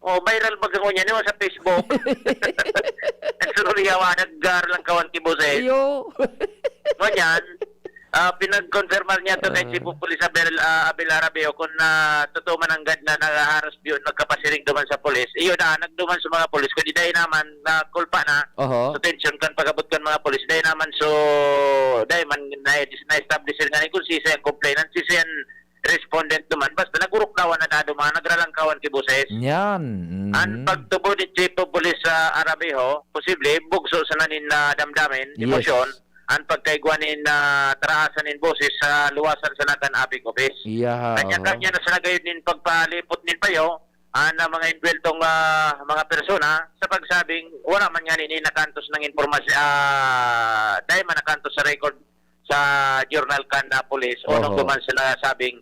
Oh, viral magangunyan niyo sa Facebook. Nagsururiyawa, naggar lang kawan kibose. Iyo. Ngunyan, Pinag-confirmal niya to kay Chief of Police Abel Arabeo kung totoo man ang na nag-haras yun, nagkapasiring duman sa polis. Iyo na, nagduman sa mga polis. Kung dahil naman, kulpa na, so tension kan pagabot kan mga polis. Dahil naman, so, dahil man, na-establish nga ni kung sisa yung complainant, sisa yung respondent duman. Basta nagurukdawan na duman, nagralangkawan kay boses. Yan. Ang pagtubo ni Chief of Police Arabeo, posible, bugso sa nanin na damdamin, emosyon, ang pagkaigwanin na traasan in boses sa luwasan sa nakan apik office. Yeah. Kanya-kanya na sa nagayon din pagpalipot nin payo na mga inbeltong mga persona sa pagsabing wala man yan nakantos ng informasyon dahil man nakantos sa record sa journal kan na police o nung duman sila sabing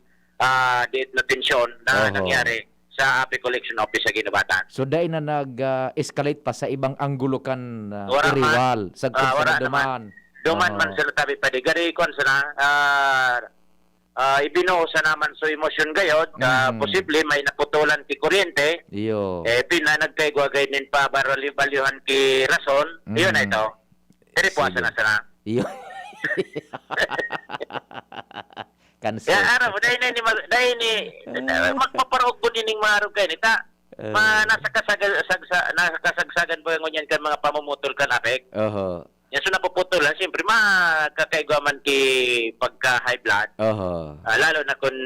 date na tensyon na nangyari sa apik collection office sa Ginubatan. So dahil na nag-escalate pa sa ibang anggulo kan rival sa duman. Duman man sila tabi pa di gari kon sana ibinuo sa naman so emosyon gayod posible may naputulan ki kuryente pina nagkaigwagay nin pa balyuhan ki rason yun na ito puwasa na sana cancel araw dahil ni magpaparog ko din marog kayo nita nasa kasagsagan po yung ngunyan kan mga pamumutol kan apek yan so napuputulan, siyempre makakaigwaman ki pagka-high blood. Lalo na kung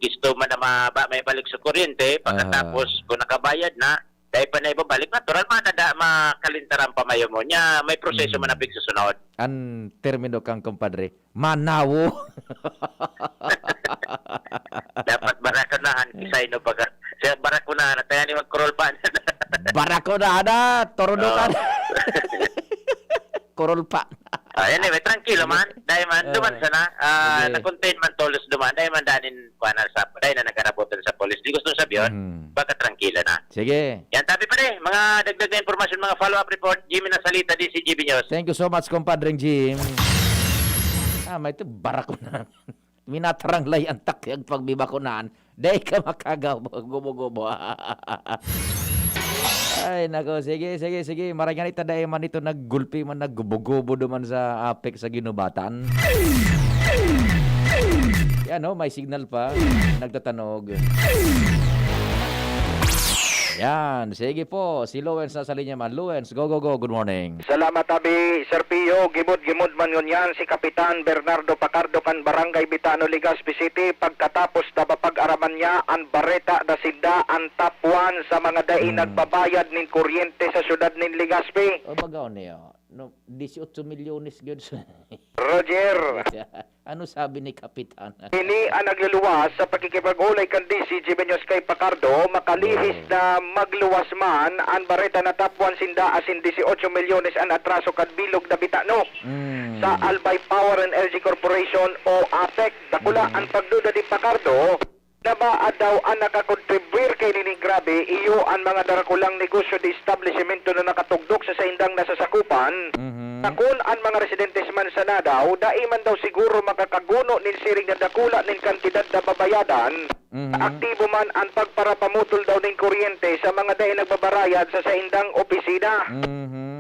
gusto man na may balik sa kuryente, pagkatapos kung nakabayad na, dahil pa na ibabalik, natural makalintaran pa mayo mo niya, may proseso manapig sa sunod. Ang termino kang kumpadre, manawo. Dapat barakunahan, kisay no baga. Siya barakunahan, at tayo ni mag-crawl pa. Barakunahan, torunukan. Korol pa. Anyway, tranquilo man. Dahil man, duman sana. Na-contain man tolos duman. Dahil man danin, dahil na nagkarabutan sa polis. Di gusto sabihin, baka tranquila na. Sige. Yan, tabi pa rin. Mga dagdag na informasyon, mga follow-up report. Jimmy Nasalita, DCGB News. Thank you so much, compadreng Jim. May ito, barakunan. Minatarang lay ang takyag pagbibakunan. Dahil ka makagaw, gubo-gubo. Ay, nako, sige. Marangan ita dahil man ito naggulpi man, naggubo-gubo duman sa apek sa Ginubatan. Yan, may signal pa. Nagtatanog. Yan, sige po. Si Lawrence nasa linya man. Lawrence, go. Good morning. Salamat abi, Sir Pio. Gimod man yun yan si Kapitan Bernardo Pacardo kan Barangay Bitano, Legazpi City. Pagkatapos na pag-araman niya ang Bareta da Sinda ang top 1 sa mga dai nagbabayad ning kuryente sa syudad ning Legazpi. O bagaw niya? 18 milyones good. Roger. Ano sabi ni Kapitan? Ini ang nagluluwas sa pakikipag-ulay kan DCGB News kay Pacardo, makalihis na magluwas man ang Bareta na top 1 sinda asin 18 milyones ang atraso kad bilog na Bitano. Sa Albay Power and Energy Corporation o APEC, dakula ang pagduda ni Pacardo na ba daw ang nakakontribute kay nini grabe iyo ang mga darakulang negosyo de establishmento na nakatugdok sa saindang nasasakupan na kung ang mga residentes man sa nadaw daiman daw siguro makakaguno nin siring na dakula nin kantidad na babayadan aktibo man ang pagparapamutol daw nin kuryente sa mga dai nagbabarayad sa saindang opisina.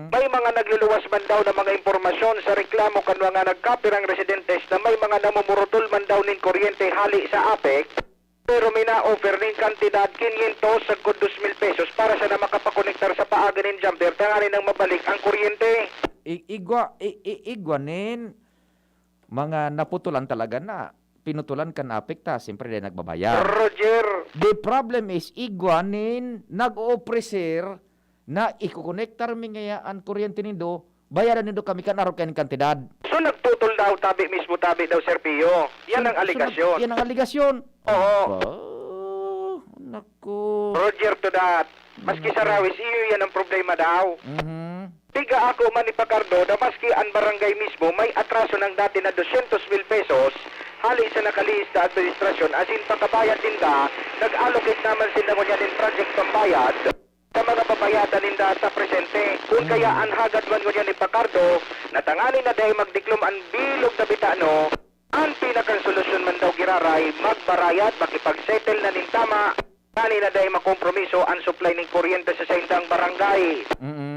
May mga nagluluwas man daw na mga impormasyon sa reklamo kan mga nagkapirang residentes na may mga namumurutol man daw nin kuryente hali sa APEC. Pero may na-offer ng kantidad 500 sa 2,000 pesos para sa na makapakonektar sa paaga ng jumper tanganin nang mabalik ang kuryente. Igwanin mga naputulan talaga na pinutulan kan apekta siyempre din nagbabayad. Roger. The problem is igwanin nag-o-offer na ikukonektar mi ngaya ang kuryente nindo bayaran nindo kami kan araw kan kantidad. So nagtutol daw tabi mismo tabi daw Sir Pio. Yan ang aligasyon. Yan ang aligasyon. Oo. Naku. Roger to that. Maski sa rawis, iyo yan ang problema daw. Tiga ako man ni Pacardo na maski ang barangay mismo may atraso ng dati na 200,000 pesos hali sa nakalihis na administrasyon asin pagkabayad nila, nag-allocate naman sila mo yan in project pambayad sa mga babayadan nila sa presente. Kung kaya ang hagad man mo yan ni Pacardo, natangani na dahil magdiklom ang bilog na Bitano, ang pinakang solusyon man daw giraray, magbarayad, makipag-settle na nin tama, kani na dahil makompromiso ang supply ng kuryente sa saindang barangay.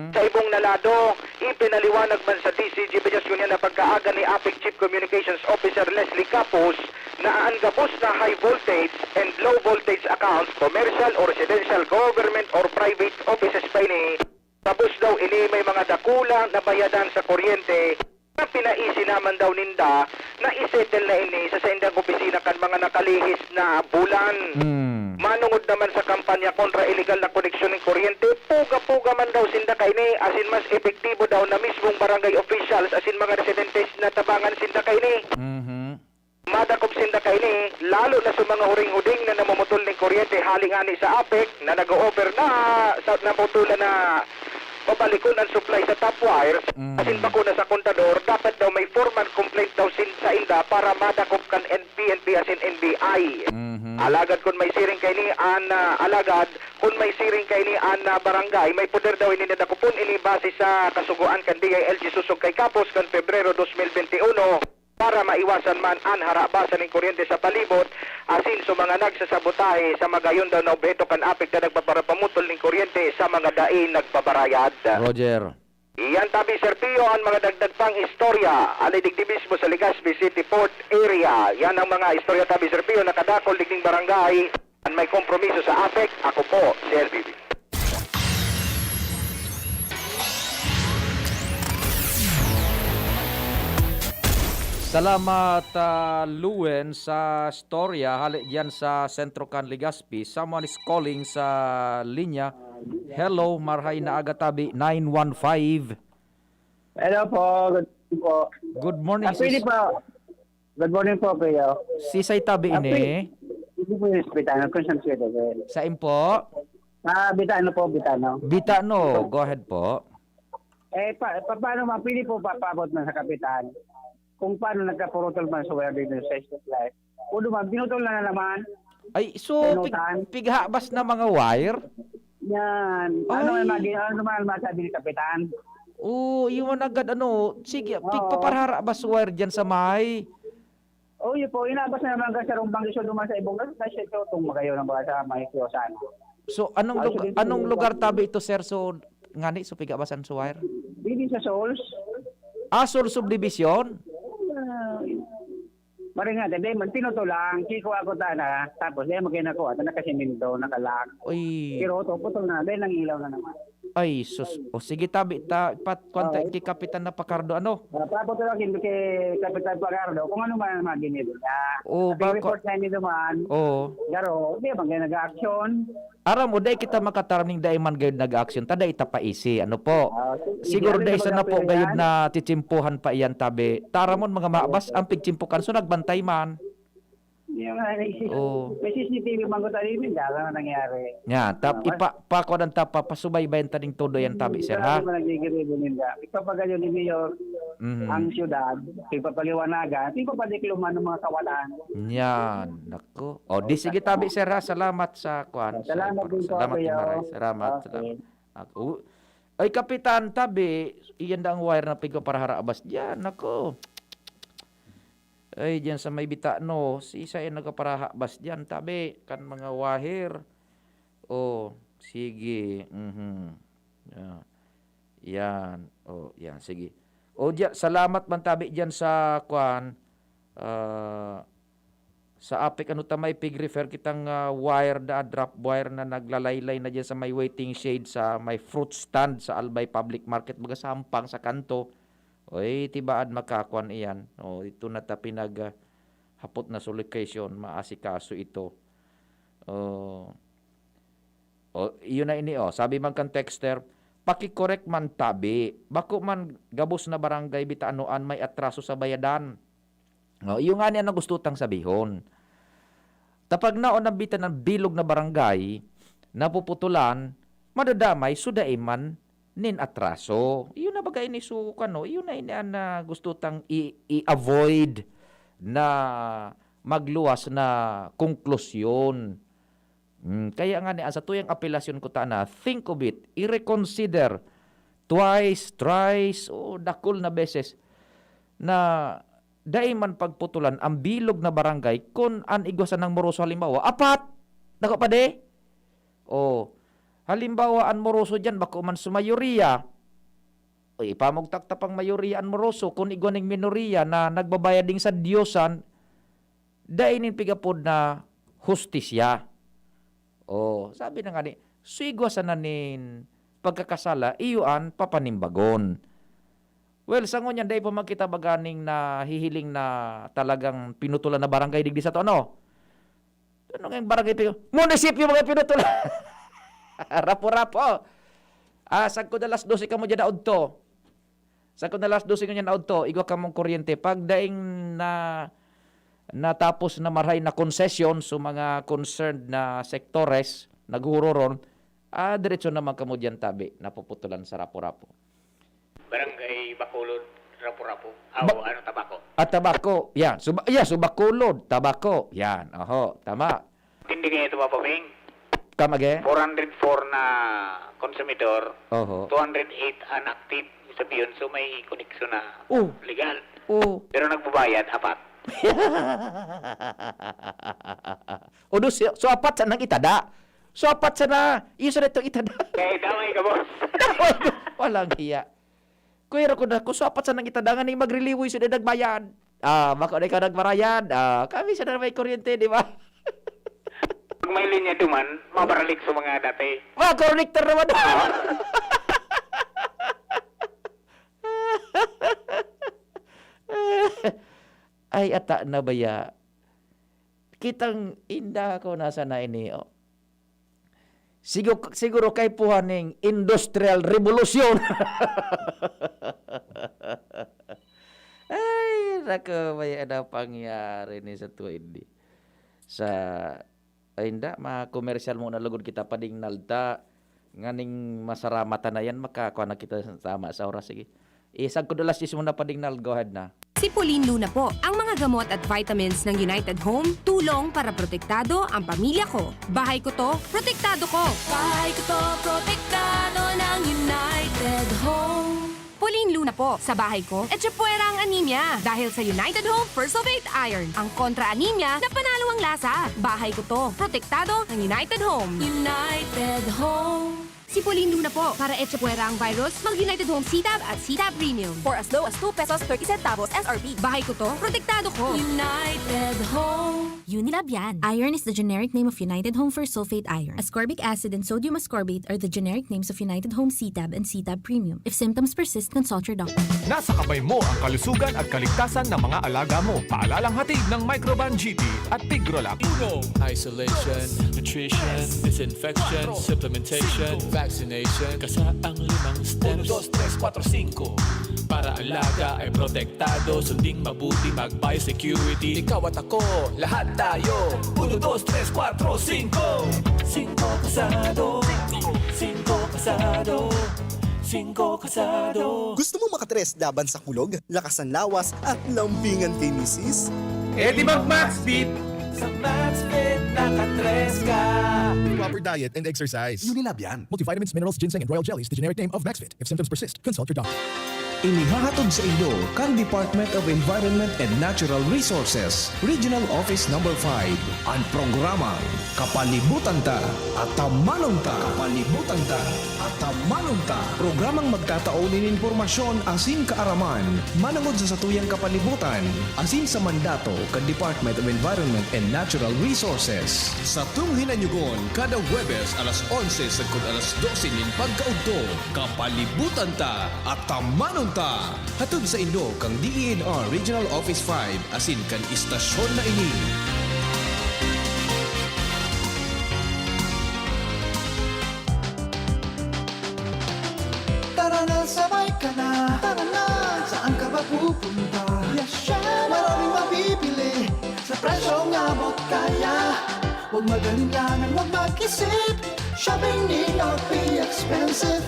Sa ibong nalado, ipinaliwanag man sa DCGB News Union na pagkaaga ni APIC Chief Communications Officer Leslie Capus na ang gabos na high voltage and low voltage accounts, commercial or residential, government or private offices pa ini, tapos daw ini may mga dakula na bayadan sa kuryente na pinaisi naman daw ninda na isettle na ini sa indang opisina kan mga nakalihis na bulan. Manungod naman sa kampanya kontra illegal na koneksyon ng kuryente, puga-puga man daw sinda kay ni, asin mas epektibo daw na mismong barangay officials, asin mga residentes na tabangan sinda kay ni. Madakop sinda kay ni, lalo na sa mga huring-huding na namumutol ng kuryente halingani sa APEC na nag-o-over na sa naputulan na pabalikon ang supply sa top wires, asin bakuna sa kontador, dapat daw may formal complaint daw sa inda para madakop kan PNP asin NBI. Alagad kung may siring kay ni alagad kung may siring kay ni barangay, may poder daw ini nadakupon ini base sa kasuguan kan DILG susog kay Capos kan Pebrero 2021 para maiwasan man ang harabasan ng kuryente sa palibot asin sa mga nagsasabotahe sa magayon daw na objeto kan APEC na nagpaparapamutol ng kuryente sa mga daing nagpabarayad. Roger. Iyan tabi Sir Pio ang mga dagdag pang istorya alidigdibismo sa Legazpi City Port area. Yan ang mga istorya tabi Sir Pio nakadakol digning barangay ang may kompromiso sa APEC. Ako po si LBB. Salamat Luen sa storya halik yan sa Sentro Can Legazpi. Someone is calling sa linya. Hello, marhay na agatabi 915. Hello po, good morning po. Good morning. Pwede po. Good morning po kayo. Sisay tabi ini. Hindi po yung Bitano, kung saan siya tabi. Sa impo? Bitano po, Bitano. Bitano, go ahead po. Paano mapili po papabot man sa kapitan? Kung paano nagkapurutol man sa wire dito sa supply. Uno man, pinutol na naman. Ay, so pighabas na mga wire? Yan. Ano man masabi ni kapitan? Yun agad sige, pigpaparhara ba sa wire dyan sa may? Yun po, inabas na naman sa rumbang iso duman sa ibong kasi ito itong magayo ng mga sa may kiyosan. So, anong lugar tabi ito, sir? So, ngani, so pigabasan sa wire? Dili sa Souls. Souls Subdivision? Mari nga, dahil magtinutulang, kiko ako na, tapos dahil magkinako, at nakasiminto, nakalak. Pero ito, putol na, dahil nangilaw na naman. Ay, sus. Sige, tabi, kwanta, kay Kapitan na Pacardo, Paputulagin kay Kapitan Pacardo, kung ano man maginito niya. Report na nito man. Garo, di ba nag-action? Aram mo, dahil kita makatarning dahil man gayud nag-action, tada itapaisi, po. Siguro dahil isa na po gayud na titsimpuhan pa iyan tabi. Taramon mga maabas, ang pigtsimpukan, so nagbantay man. May CCTV man ko tayo, hindi na nangyari. Yan, ipapako ng papasubaybayan taning todo yan tabi, sir, ha? Ipapagayo ni Mayor ang siyudad, ipapaliwanagan, ipapadikluman ng mga kawalan. Yan, nako. Di sige tabi, sir, ha? Salamat sa kwan. Salamat din po kayo. Salamat. Ay, Kapitan, tabi, iyan da ang wire na pigo para harabas. Yan, nako. Ay, dyan sa may Bitano, si isa yung nagkaparahabas dyan, tabi, kan mga wahir. Sige. Yan. Yan, sige. Dyan, salamat man tabi dyan sa kwan, sa APEC, tamay pig-refer kitang wire drop wire na naglalaylay na dyan sa may waiting shade sa may fruit stand sa Albay Public Market, baga sampang sa kanto. Tibaan makakwan iyan. Ito na ta hapot na location, maasikaso ito. Iyon na ini, sabi man kan texter, pakikorek man tabi, bako man gabos na barangay Bitanoan may atraso sa bayadan. Iyon nga niya na gusto tang sabihon. Tapag naon nabitan ng bilog na barangay, napuputulan, madadamay, sudaiman, nin atraso. Iyon na bagay ni sukan, iyon na ina gusto tang i-avoid na magluwas na konklusyon. Kaya nga sa tuyang apelasyon ko na, think of it, i-reconsider twice, thrice, dakol na beses na dahil man pagputulan ang bilog na barangay kung an igwasan ng Moroso halimbawa, apat! Nako pa de? Halimbawa, ang Moroso dyan, bako man sumayuriya, O ipamugtak tapang mayoriya Moroso kung igwaning minoriya na nagbabayad ding sa Diyosan, dainin pigapod na hustisya. O, sabi na nga ni, suigwasan na nin pagkakasala, iyuan papanimbagon. Well, sangon yan, dahil po magkita baganing na hihiling na talagang pinutulan na barangay digdi sa to, ano? Ano nga yung barangay munisipyo mga pinutulan? Rapo-rapo. Sag ko na las 12 ka mo dyan naod to. Sag ko na las 12 ka mo dyan naod to. Igwa ka mong kuryente. Pag daing na natapos na maray na concession sa mga concerned na sektores, naghuroron, diretso naman ka mo dyan tabi. Napuputulan sa rapo-rapo. Barangay Bacolod, Rapo-Rapo. Ano, tabako? Tabako. Yan. Subacolod. Tabako. Yan. Oho. Tama. Hindi kaya ito mapaming. Kamage? 404 na konsumidor. Oho. 208 unactive. Sabihin, so may koneksyon na legal. Pero nagbabayad, 4. So apat sa nang itada. So apat sa na. Isa na itong itada. Kaya damay ka, boss. Walang hiya. Kuya ko na, kung so apat sa nang itada nga ni magriliwoy sa nagbayad. Baka na ka nagbarayad. Kami sa na may kuryente, di ba? Pag may linya duman, mabaralik sa mga dati. Mga connector naman. Ay, ata na baya. Kitang inda ko nasa na ini. Siguro kay puhaning industrial revolution. Ay, nako, may ada pangyari ni sa tuwa hindi. Inda, ma-commercial muna lugod kita pading nalta. Nganing masaramatan na yan, makakuha na kita sama sa oras. Sige. Isag ko dalas is muna pading nal. Go ahead na. Sipulin Luna po, ang mga gamot at vitamins ng United Home, tulong para protektado ang pamilya ko. Bahay ko to, protektado ko. Bahay ko to, protektado ng United Home. Pulin Luna po, sa bahay ko, etsyapwera ang anemia. Dahil sa United Home First of 8 Iron, ang kontra-anemia na panalo ang lasa. Bahay ko to, protektado ng United Home. United Home. Sipulin Luna po, para etsyapwera ang virus, mag-United Home CTAB at CTAB Premium. For as low as 2 pesos 30 centavos SRP. Bahay ko to, protektado ko. United Home. Unilab yan. Iron is the generic name of United Home for sulfate iron. Ascorbic acid and sodium ascorbate are the generic names of United Home CTAB and CTAB Premium. If symptoms persist, consult your doctor. Nasa kamay mo ang kalusugan at kaligtasan ng mga alaga mo. Paalalang hatid ng Microban GT at Pigrolac. Isolation, nutrition, disinfection, supplementation, vaccination. Kasaang 5 steps. 1, 2, 3, 4, 5. Para alaga ay protektado. Sunding mabuti mag-biosecurity. Ikaw at ako, lahat tayo. 1, 2, 3, 4, 5. 5 kasado. 5 kasado. 5 kasado. Gusto mo makatres laban sa kulog, lakas ng lawas at lambingan kay misis? Di mag-Maxfit! Sa Maxfit, nakatres ka. Proper diet and exercise. Unilab yan. Multivitamins, minerals, ginseng, and royal jellies. The generic name of Maxfit. If symptoms persist, consult your doctor. Inihahatod sa inyo kang Department of Environment and Natural Resources, Regional Office No. 5, ang programang Kapalibutan Ta at Tamanong Ta. Kapalibutan Ta at Tamanong Ta. Programang magtataon ng impormasyon asin kaaraman, manangod sa satuyang kapalibutan, asin sa mandato ka Department of Environment and Natural Resources. Sa tunghinanyugon, kada Huwebes alas 11 sa alas 12 nin pagkaugto, Kapalibutan Ta at Tamanong Ta. Hatod sa inyo kang DENR Regional Office 5 asin kan istasyon na ini. Tara na, sabay ka na. Tara na, saan ka ba pupunta? Maraming mabibili sa presyong abot kaya. Huwag magalinlangan, huwag mag-isip. Shopping need not be expensive.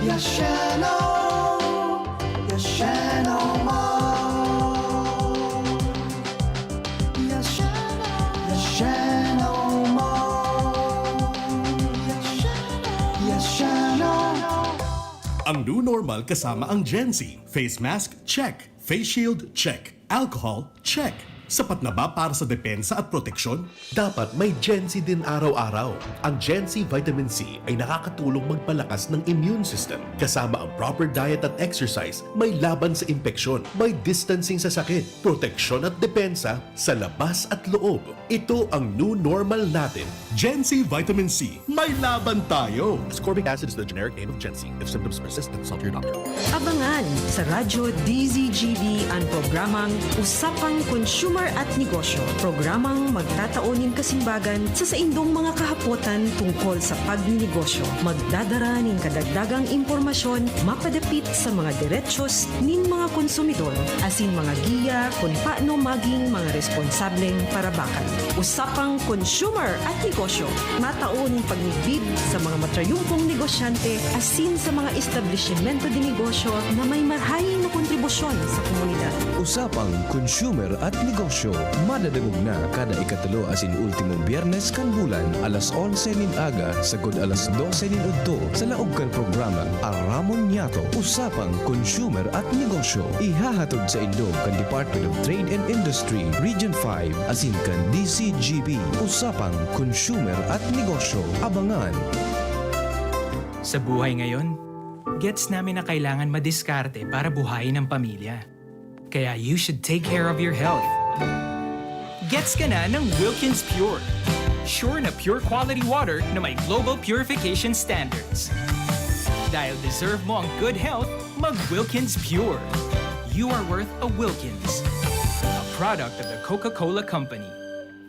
Yashano, Yashano Mall. Yashano Mall. Yashano. Ang new normal kasama ang Gen Z. Face mask, check. Face shield, check. Alcohol, check. Sapat na ba para sa depensa at proteksyon? Dapat may Gen-C din araw-araw. Ang Gen-C Vitamin C ay nakakatulong magpalakas ng immune system. Kasama ang proper diet at exercise, may laban sa impeksyon, may distancing sa sakit, proteksyon at depensa sa labas at loob. Ito ang new normal natin. Gen-C Vitamin C. May laban tayo! Ascorbic acid is the generic name of Gen-C. If symptoms persist, consult your doctor. Abangan sa Radyo DZGB ang programang Usapang Consumer at Negosyo. Programang magtataunin kasimbagan sa saindong mga kahapotan tungkol sa pagninegosyo. Magdadara ning kadagdagang impormasyon mapadapit sa mga diretsyon nin mga konsumidor asin mga giya kung paano maging mga responsableng parabakan. Usapang Consumer at Negosyo. Matauning pagnigbid sa mga matrayumpong negosyante asin sa mga establishmento de negosyo na may marhaing na kontribusyon sa komunidad. Usapang Consumer at Negosyo. Madadagog na kada ikatulo asin ultimong biyernes kan bulan alas 11 nin aga sagod alas 12 nin udto sa laog kan programa Aramon Niato. Usapang Consumer at Negosyo. Ihahatod sa Indog kan Department of Trade and Industry Region 5 asin kan DCGB. Usapang Consumer at Negosyo. Abangan. Sa buhay ngayon, gets namin na kailangan madiskarte para buhayin ang pamilya. Kaya you should take care of your health. Gets ka na ng Wilkins Pure. Sure na pure quality water na may global purification standards. Dahil deserve mo ang good health, mag-Wilkins Pure. You are worth a Wilkins. A product of the Coca-Cola Company.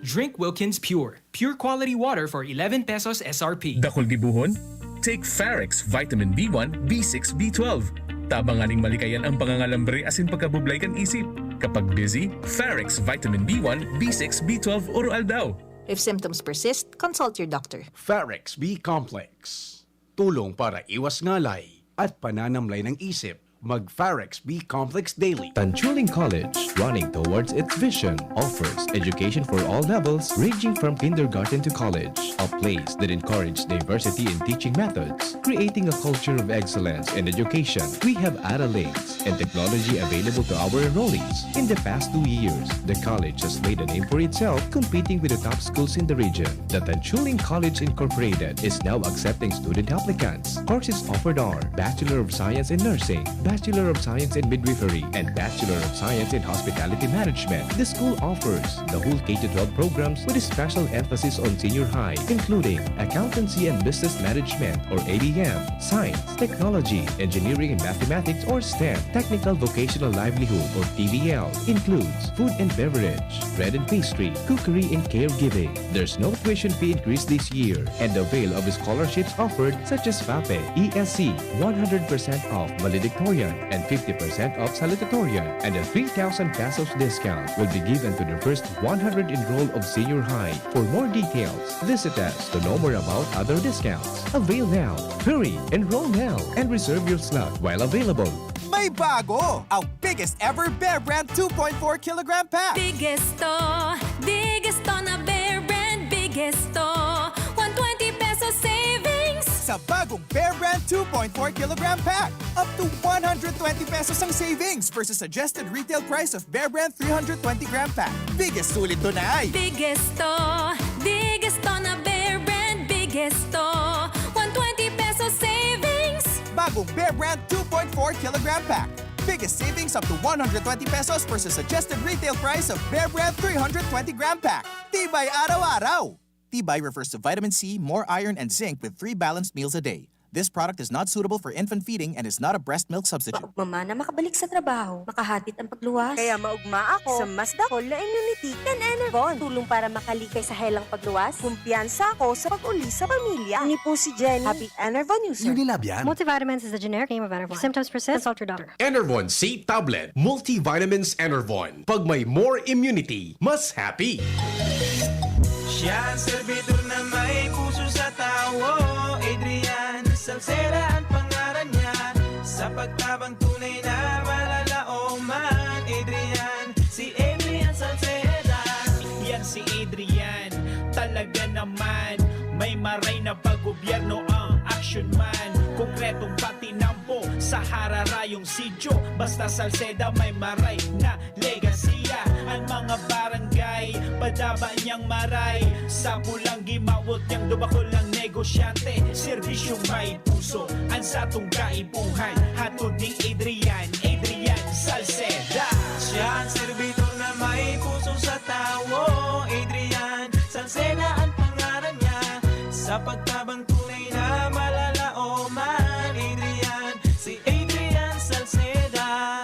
Drink Wilkins Pure. Pure quality water for 11 pesos SRP. Dakol gibuhon? Take Farex Vitamin B1, B6, B12. Tabanganing malikayan ang pangangalambre asin pagkabublay kan isip. Kapag busy, Farex Vitamin B1, B6, B12 oral daw. If symptoms persist, consult your doctor. Farex B Complex. Tulong para iwas ngalay at pananamlay ng isip. Mag-Farex B Complex Daily. Tanchuling College, running towards its vision, offers education for all levels ranging from kindergarten to college. A place that encourages diversity in teaching methods, creating a culture of excellence in education. We have academics and technology available to our enrollees. In the past 2 years, the college has made a name for itself, competing with the top schools in the region. The Tanchuling College Incorporated is now accepting student applicants. Courses offered are Bachelor of Science in Nursing, Bachelor of Science in Midwifery, and Bachelor of Science in Hospitality Management. The school offers the whole K-12 programs with a special emphasis on senior high, including Accountancy and Business Management or ABM, Science, Technology, Engineering and Mathematics or STEM, Technical Vocational Livelihood or TVL, includes Food and Beverage, Bread and Pastry, Cookery and Caregiving. There's no tuition fee increase this year, and avail of scholarships offered such as FAPE, ESC, 100% off valedictorian and 50% off salutatorian, and a 3,000 pesos discount will be given to the first 100 enrolled of senior high. For more details, visit us to know more about other discounts. Avail now, hurry, enroll now, and reserve your slot while available. May bago! Ang biggest ever Bear Brand 2.4 kilogram pack! Biggest to na Bear Brand, biggest to. 120 pesos savings! Sa bagong Bear Brand 2.4 kilogram pack, up to 120 pesos ang savings versus suggested retail price of Bear Brand 320 gram pack. Biggest sulit doon ay Biggest to na Bear Brand, biggest to. 120 pesos savings! bagong Bear Brand 2.4 kilogram pack. Biggest savings up to 120 pesos versus suggested retail price of Bear Brand 320 gram pack. Tibay araw-araw! Tibay refers to vitamin C, more iron, and zinc with 3 balanced meals a day. This product is not suitable for infant feeding and is not a breast milk substitute. Mama na makabalik sa trabaho, makahatid ang pagluwas. Kaya maugma ako sa mas dakol na immunity kan Enervon. Tulong para makalikay sa helang pagluwas. Kumpiyansa ako sa pag-uli sa pamilya. Ni po si Jenny. Happy Enervon user. Unilab yan. Multivitamins is the generic name of Enervon. If symptoms persist, consult your doctor. Enervon C Tablet. Multivitamins Enervon. Pag may more immunity, mas happy. Siya ang servidor na may puso sa tao, Adrian Salceda ang pangalan niya. Sa pagtabang tunay na malalaoman, Adrian, si Adrian Salceda. Yan si Adrian, talaga naman. May maray na pag-gobyerno ang action man. Konkretong patinampo sa hararayong sidyo. Basta Salceda may maray na legasiya. Ang mga barang padaba niyang maray. Sa pulang gimawot niyang dubakol ng negosyante. Serbisyong may puso, ang satong kaibuhan. Hatod ni Adrian Salceda. Siya ang servidor na may puso sa tawo. Adrian Salceda ang pangalan niya. Sa pagtabang tunay na malalaoman. Adrian, si Adrian Salceda.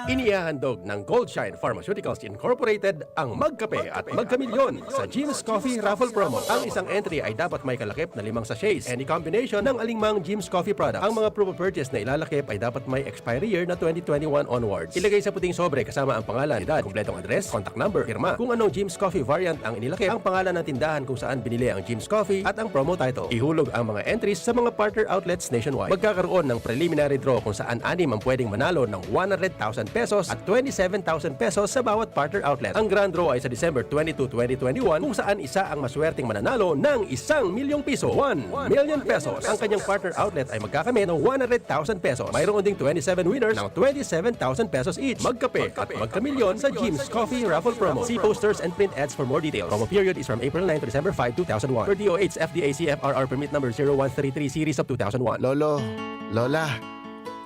Inihahandog ng Goldshine Pharmaceuticals Incorporated ang Magkape at Magkamilyon sa Jim's Coffee Raffle Promo. Ang isang entry ay dapat may kalakip na 5 sachets. Any combination ng alingmang Jim's Coffee products. Ang mga proof of purchase na ilalakip ay dapat may expiry year na 2021 onwards. Ilagay sa puting sobre kasama ang pangalan, edad, kumpletong address, contact number, firma, kung anong Jim's Coffee variant ang inilakip, ang pangalan ng tindahan kung saan binili ang Jim's Coffee at ang promo title. Ihulog ang mga entries sa mga partner outlets nationwide. Magkakaroon ng preliminary draw kung saan 6 ang pwedeng manalo ng 100,000 pesos at 27,000 pesos sa bawat partner outlet. Ang grand draw ay sa December 22, 2021 kung saan isa ang maswerteng mananalo ng 1 milyong piso. 1 million pesos. Ang kanyang partner outlet ay magkakamit ng 100,000 pesos. Mayroon ding 27 winners ng 27,000 pesos each. Magkape at magkamilyon sa Jim's Coffee Raffle Promo. See posters and print ads for more details. Promo period is from April 9 to December 5, 2001. Per DOH FDA CFRR permit number 0133 series of 2001. Lolo, Lola,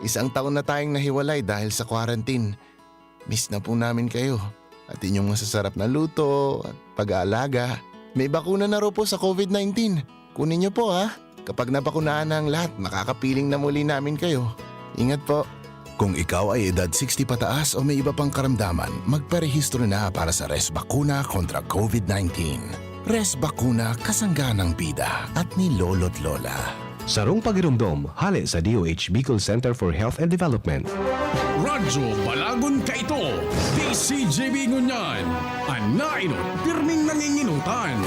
isang taon na tayong nahiwalay dahil sa quarantine. Miss na po namin kayo at inyong masasarap na luto at pag-aalaga. May bakuna na raw po sa COVID-19. Kunin niyo po ha. Kapag nabakunahan na ang lahat, makakapiling na muli namin kayo. Ingat po. Kung ikaw ay edad 60 pataas o may iba pang karamdaman, magparehistro na para sa Res Bakuna kontra COVID-19. Res Bakuna, kasangga ng bida at ni Lolo't Lola. Sarong pagirumdom, hali sa DOH Bicol Center for Health and Development. Radyo Balagon Kaito, DCGB Ngunyan, Anainot, pirming nanginginutan.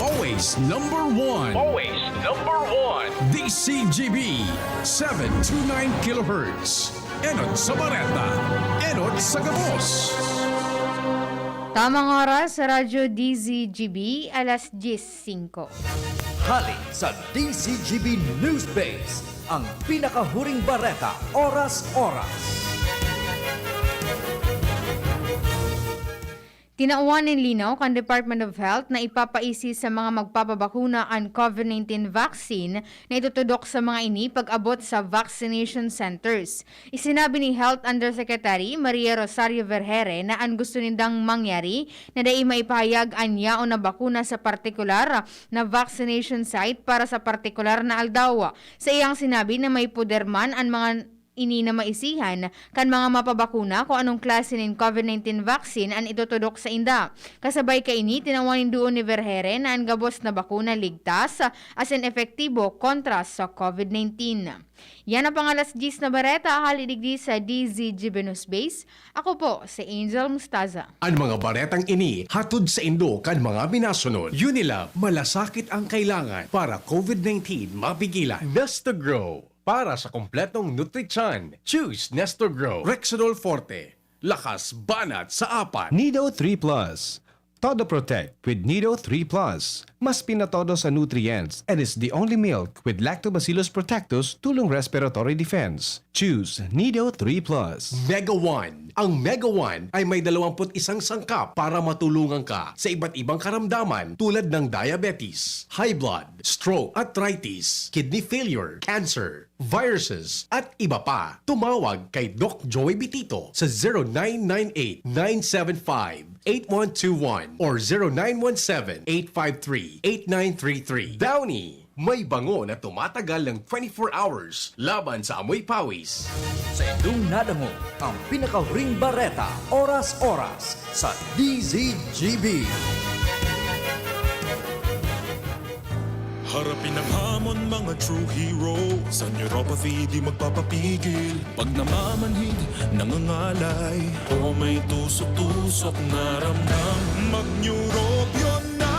Always number one. Always number one. DCGB, 729 kHz. Enot sa Bareta, Enot sa Gabos. Tamang oras sa Radyo DZGB, alas 10:05. Hali sa DCGB News Base, ang pinakahuring bareta, oras-oras. Tinauhan ng linaw kan Department of Health na ipapaisi sa mga magpapabakuna ang COVID-19 vaccine na itutudok sa mga ini pag-abot sa vaccination centers. Isinabi ni Health Undersecretary Maria Rosario Vergere na ang gusto nindang mangyari na dai maipahayag ang yaon na bakuna sa partikular na vaccination site para sa partikular na aldawa. Sa iyang sinabi na may puderman ang mga ini na maisihan kan mga mapabakuna kung anong klase ng COVID-19 vaccine ang itutudok sa inda. Kasabay kaini, tinawanin doon ni Vergere na ang gabos na bakuna ligtas as in efektibo kontra sa COVID-19. Yan ang pangalas 10 na bareta, halidigdi sa DZGB News Base. Ako po, si Angel Mustaza. Ang mga baretang ini, hatod sa indo kan mga binasunod. Unilab, malasakit ang kailangan para COVID-19 mapigilan. Nestor Grow. Para sa kompletong nutrisyon, choose Nestor Grow. Rexidol Forte. Lakas banat sa apat. Nido 3 Plus. Todo Protect with Nido 3 Plus. Mas pinatodo sa nutrients and is the only milk with Lactobacillus protectus tulong respiratory defense. Choose Nido 3 Plus. Mega One. Ang Mega One ay may 21 sangkap para matulungan ka sa iba't ibang karamdaman tulad ng diabetes, high blood, stroke, arthritis, kidney failure, cancer, viruses, at iba pa. Tumawag kay Doc Joey Bitito sa 0998-975-8121 or 0917-853-8933. Downy, may bango na tumatagal ng 24 hours laban sa amoy pawis. Sa indong nadamo, ang pinakahuring bareta, oras-oras sa DZGB. Harapin ang hamon, mga true hero. Sa neuropathy di magpapapigil. Pag namamanhid, nangangalay, o may tusok-tusok na ramdam, mag-Neurobion na.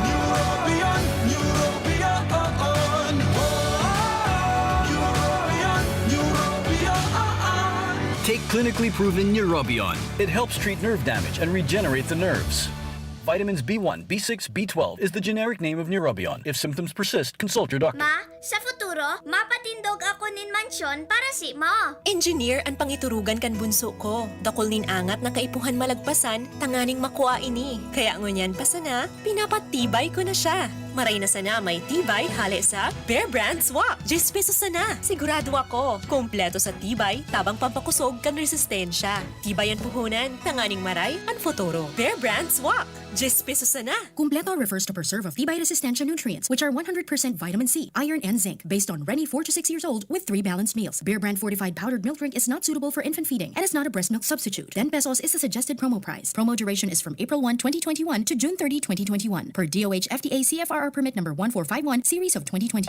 Neurobion, Neurobion. Neurobion. Take clinically proven Neurobion. It helps treat nerve damage and regenerate the nerves. Vitamins B1, B6, B12 is the generic name of Neurobion. If symptoms persist, consult your doctor. Ma, sa futuro, mapatindog ako nin mansyon para si mo. Engineer ang pangiturugan kan bunso ko. Dakol nin angat na kaipuhan malagpasan, tanganing makuha ini. Kaya ngunyan pa sana, pinapatibay ko na siya. Maray na sana may tibay hali sa Bear Brand Swak. 10 pesos sana. Sigurado ako. Kompleto sa tibay, tabang pampakusog kan resistensya. Tibay ang puhunan, tanganing maray, ang futuro. Bear Brand Swak. 10 pesos sana. Kumpleto refers to preserve of tibay resistensya nutrients, which are 100% vitamin C, iron, and zinc, based on Rennie 4 to 6 years old with 3 balanced meals. Bear Brand fortified powdered milk drink is not suitable for infant feeding and is not a breast milk substitute. 10 pesos is the suggested promo price. Promo duration is from April 1, 2021 to June 30, 2021 per DOH FDA CFR permit number 1451 series of 2020.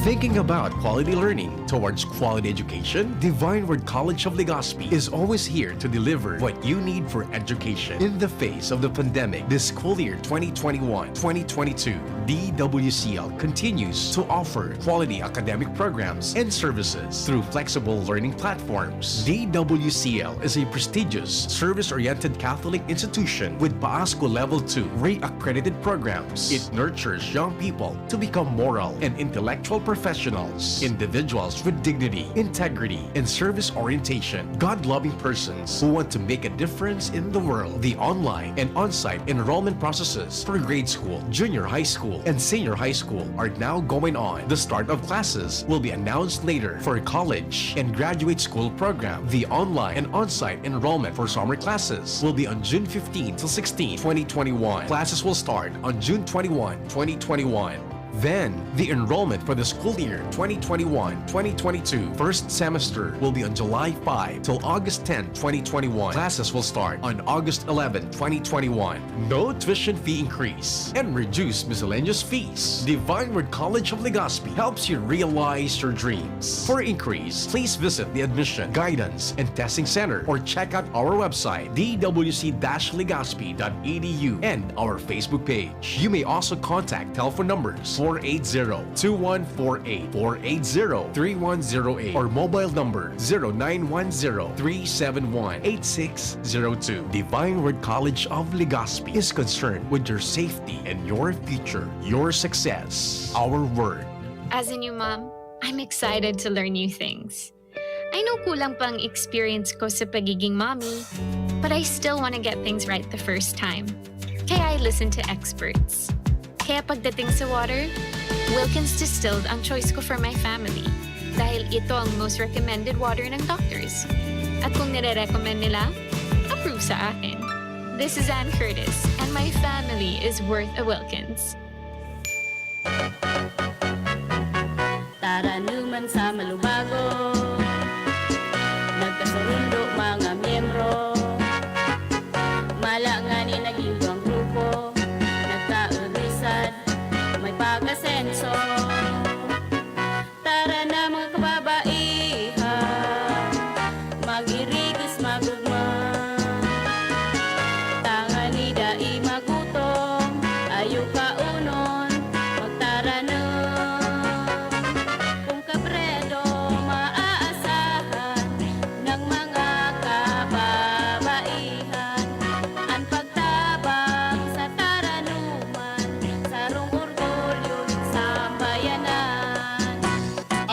Thinking about quality learning towards quality education? Divine Word College of Legazpi is always here to deliver what you need for education. In the face of the pandemic, this school year 2021-2022, DWCL continues to offer quality academic programs and services through flexible learning platforms. DWCL is a prestigious, service-oriented Catholic institution with PAASCO Level 2 rate-accredited programs. It nurtures young people to become moral and intellectual professionals, individuals with dignity, integrity, and service orientation, God-loving persons who want to make a difference in the world. The online and on-site enrollment processes for grade school, junior high school, and senior high school are now going on. The start of classes will be announced later. For college and graduate school program, the online and on-site enrollment for summer classes will be on June 15 to 16, 2021. Classes will start on June 21, 2021. Then, the enrollment for the school year 2021-2022 first semester will be on July 5 till August 10, 2021. Classes will start on August 11, 2021. No tuition fee increase and reduced miscellaneous fees. Divine Word College of Legazpi helps you realize your dreams. For increase, please visit the Admission, Guidance, and Testing Center or check out our website dwc-legazpi.edu and our Facebook page. You may also contact telephone numbers 480-2148, 480-3108, or mobile number 0910-371-8602. Divine Word College of Legazpi is concerned with your safety and your future, your success, our word. As a new mom, I'm excited to learn new things. I know kulang pang experience ko sa pagiging mommy, but I still want to get things right the first time. Kaya I listen to experts. Kaya pagdating sa water, Wilkins Distilled ang choice ko for my family dahil ito ang most recommended water ng doctors. At kung nire-recommend nila, approve sa akin. This is Ann Curtis and my family is worth a Wilkins. Tara naman sa Malubago, nagkasurundo mga miyembro, malangani naging ang grupo, may pag-asenso. Tara na mga kababaihan, mag-irigis magugma. Tangani dai magutom, ayaw kaunon, magtara na. Kung kabredo maaasahan ng mga kababaihan, ang pagtabang sa taranuman, sarong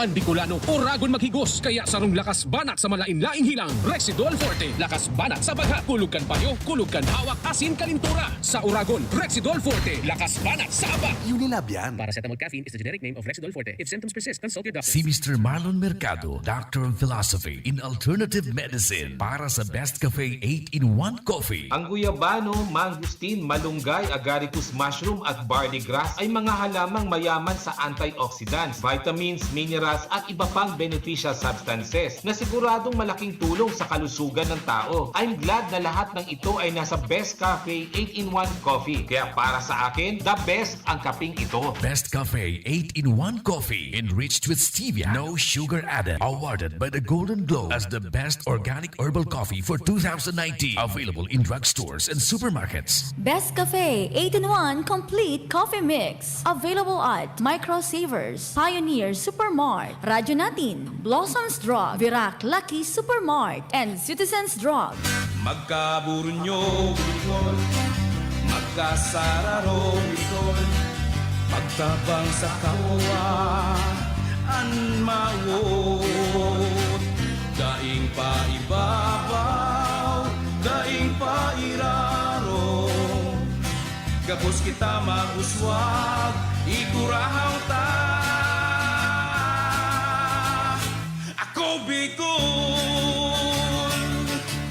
Ang Bicolano, Oragon maghigos, kaya sarong lakas banat sa malain-laing hilang. Rexidol Forte, lakas banat sa bagha. Kulog kan payo, kulog kan hawak, asin kalintura. Sa Oragon, Rexidol Forte, lakas banat sa aba. Unilab yan. Paracetamol caffeine is the generic name of Rexidol Forte. If symptoms persist, consult your doctor. Si Mr. Marlon Mercado, Doctor of Philosophy in Alternative Medicine para sa Best Cafe 8-in-1 Coffee. Ang guyabano, mangustin, malunggay, agaricus mushroom at barley grass ay mga halamang mayaman sa antioxidants, vitamins, minerals at iba pang beneficial substances na siguradong malaking tulong sa kalusugan ng tao. I'm glad na lahat ng ito ay nasa Best Cafe 8-in-1 Coffee. Kaya para sa akin, the best ang kaping ito. Best Cafe 8-in-1 Coffee, enriched with stevia, no sugar added. Awarded by the Golden Globe as the best organic herbal coffee for 2019. Available in drugstores and supermarkets. Best Cafe 8-in-1 Complete Coffee Mix. Available at Micro Savers, Pioneer Supermart, Radyo Natin, Blossoms Drug, Virac Lucky Supermart, and Citizens Drug. Magkaburunyo, Pagkasararong ikon, pagtabang sa kawa, an mawot. Daing pa ibabaw, daing pa iraro. Gapos kita maguswag, igurahaw ta. Ako Bicol!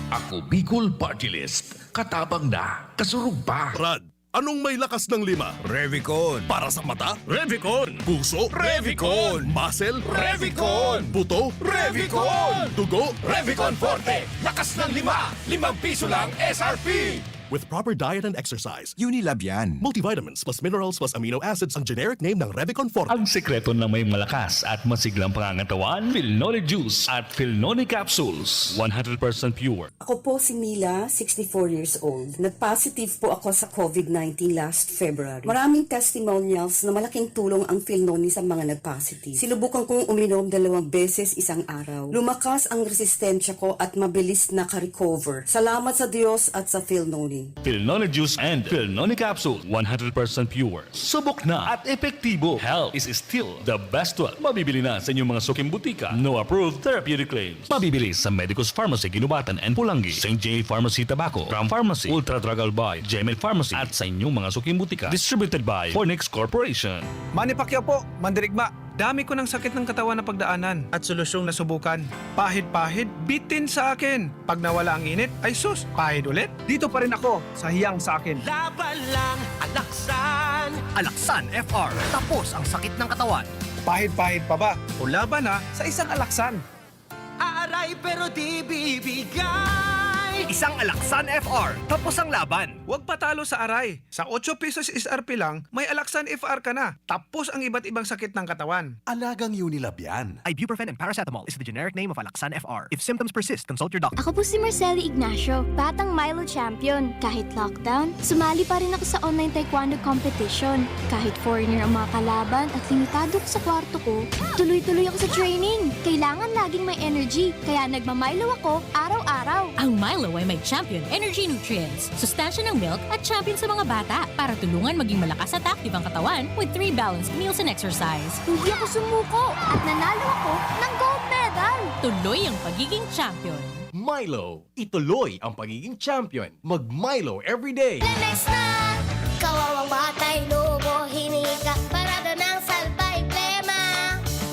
Ako Bicol Party List. Katabang na, kasurug pa. Brad, anong may lakas ng 5? Revicon. Para sa mata? Revicon. Puso? Revicon. Muscle? Revicon. Buto? Revicon. Dugo? Revicon Forte. Lakas ng 5. 5 piso lang SRP. With proper diet and exercise, Unilab yan. multivitamins plus minerals plus amino acids ang generic name ng Revicon Forte. Ang sekreto na may malakas at masiglang pangangatawan, Philnoni Juice at Philnoni Capsules. 100% pure. Ako po si Mila, 64 years old. Nag-positive po ako sa COVID-19 last February. Maraming testimonials na malaking tulong ang Philnoni sa mga nag-positive. Sinubukan kong uminom 2 beses isang araw. Lumakas ang resistensya ko at mabilis naka-recover. Salamat sa Diyos at sa Philnoni. Philnoni Juice and Philnoni Capsule. 100% pure. Subok na at epektibo. Health is still the best one. Mabibili na sa inyong mga suking butika. No approved therapeutic claims. Mabibili sa Medicus Pharmacy, Ginubatan and Pulangi, St. J. Pharmacy, Tabaco, Ram Pharmacy, Ultra Drug Albay, Jemel Pharmacy at sa inyong mga suking butika. Distributed by Fornix Corporation. Manny Pacquiao po, Mandirigma. Dami ko ng sakit ng katawan na pagdaanan at solusyong nasubukan. Pahid-pahid, bitin sa akin. Pag nawala ang init, ay sus, pahid ulit. Dito pa rin ako, sa hiyang sa akin. Laban lang, Alaksan. Alaksan FR. Tapos ang sakit ng katawan. Pahid-pahid pa ba? O laban na sa isang Alaksan. Aaray pero di bibigay. Isang Alaksan FR. Tapos ang laban. Huwag patalo sa aray. Sa 8 pesos SRP lang, may Alaksan FR ka na. Tapos ang iba't ibang sakit ng katawan. Alagang Unilab yan. Ibuprofen and paracetamol is the generic name of Alaksan FR. If symptoms persist, consult your doctor. Ako po si Marceli Ignacio, batang Milo champion. Kahit lockdown, sumali pa rin ako sa online taekwondo competition. Kahit foreigner ang mga kalaban at limitado ko sa kwarto ko, tuloy-tuloy ako sa training. Kailangan laging may energy, kaya nagmamilo ako araw-araw. Ang Milo ay may champion energy nutrients, sustansya ng milk at champion sa mga bata para tulungan maging malakas at active ang katawan with 3 balanced meals and exercise. Hindi ako sumuko at nanalo ako ng gold medal. Tuloy ang pagiging champion. Milo, ituloy ang pagiging champion. Mag-Milo everyday. Lemex na! Kawawang batay, lobo, hinika, parada ng salbay, plema.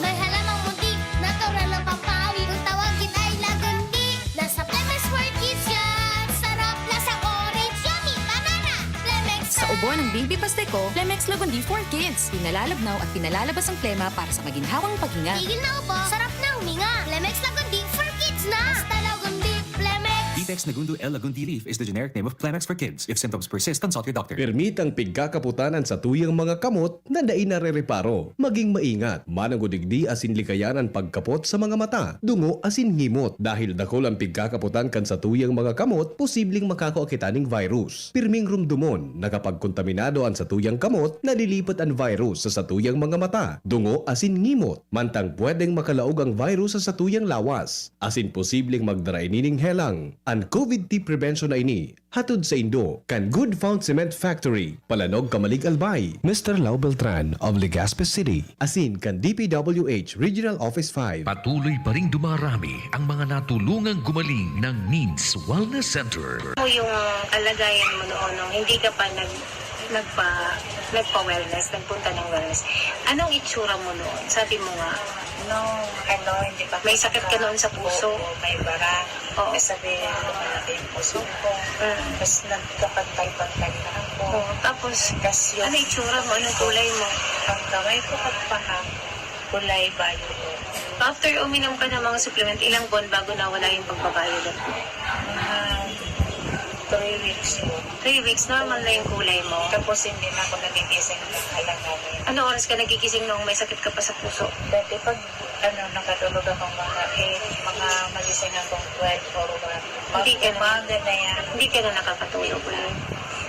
May halamang muntik, natural ng pampawi, kung tawagin ay lagundi. Nasa Plemex for Kids yan, sarap lasang orange, yummy, banana, Plemex na! Sa ubo ng Baby Pasteco, Plemex Lagundi for Kids. Pinalalabnaw at pinalalabas ang plema para sa maginhawang paghinga. Tigil na ubo, sarap na huminga. Plemex Lagundi for Kids na! Basta Lagundi, Plemex! Detex Nagundo L. Lagundi Leaf is the generic name of Plemex for kids. If symptoms persist, consult your doctor. Permit ang pigkakaputanan sa tuyang mga kamot na dain na re-reparo. Maging maingat, manangudigdi asin likayanan pagkapot sa mga mata. Dungo asin ngimot. Dahil dakol ang pigkakaputan kan sa tuyang mga kamot, posibleng makakaakitaning virus. Pirming rumdumon na kapag kontaminado ang sa tuyang kamot, nalilipat ang virus sa tuyang mga mata. Dungo asin ngimot. Mantang pwedeng makalaog ang virus sa tuyang lawas. Asin posibleng magdarainining helang. Ang COVID-19 prevention na ini, hatod sa Indo, kan Good Found Cement Factory, Palanog, Kamalig, Albay. Mr. Lau Beltran of Legazpi City. Asin kan DPWH Regional Office 5. Patuloy pa ring dumarami ang mga natulungang gumaling ng Needs Wellness Center. Yung kalagayan mo noon, nung hindi ka pa nagpa-wellness, nagpunta ng wellness. Anong itsura mo noon? Sabi mo nga, hindi pa. May sakit ka noon sa puso? May bara. Oo. Sabi, lumalaki yung puso ko. Tapos nagkapantay-pantay na ako. Tapos, ano itsura mo? Anong kulay mo? Ang kamay ko pagpaha, kulay violet. After uminom ka ng mga supplement, ilang buwan bago nawala yung pagbabayolot mo? 3 weeks yun. 3 weeks, normal na yung kulay mo. Tapos hindi na ako nagigising ng alanganin. Ano oras ka nagigising nung may sakit ka pa sa puso? Dati pag nakatulog akong mga magising akong 12 or 1. Hindi ka na nakakatulog.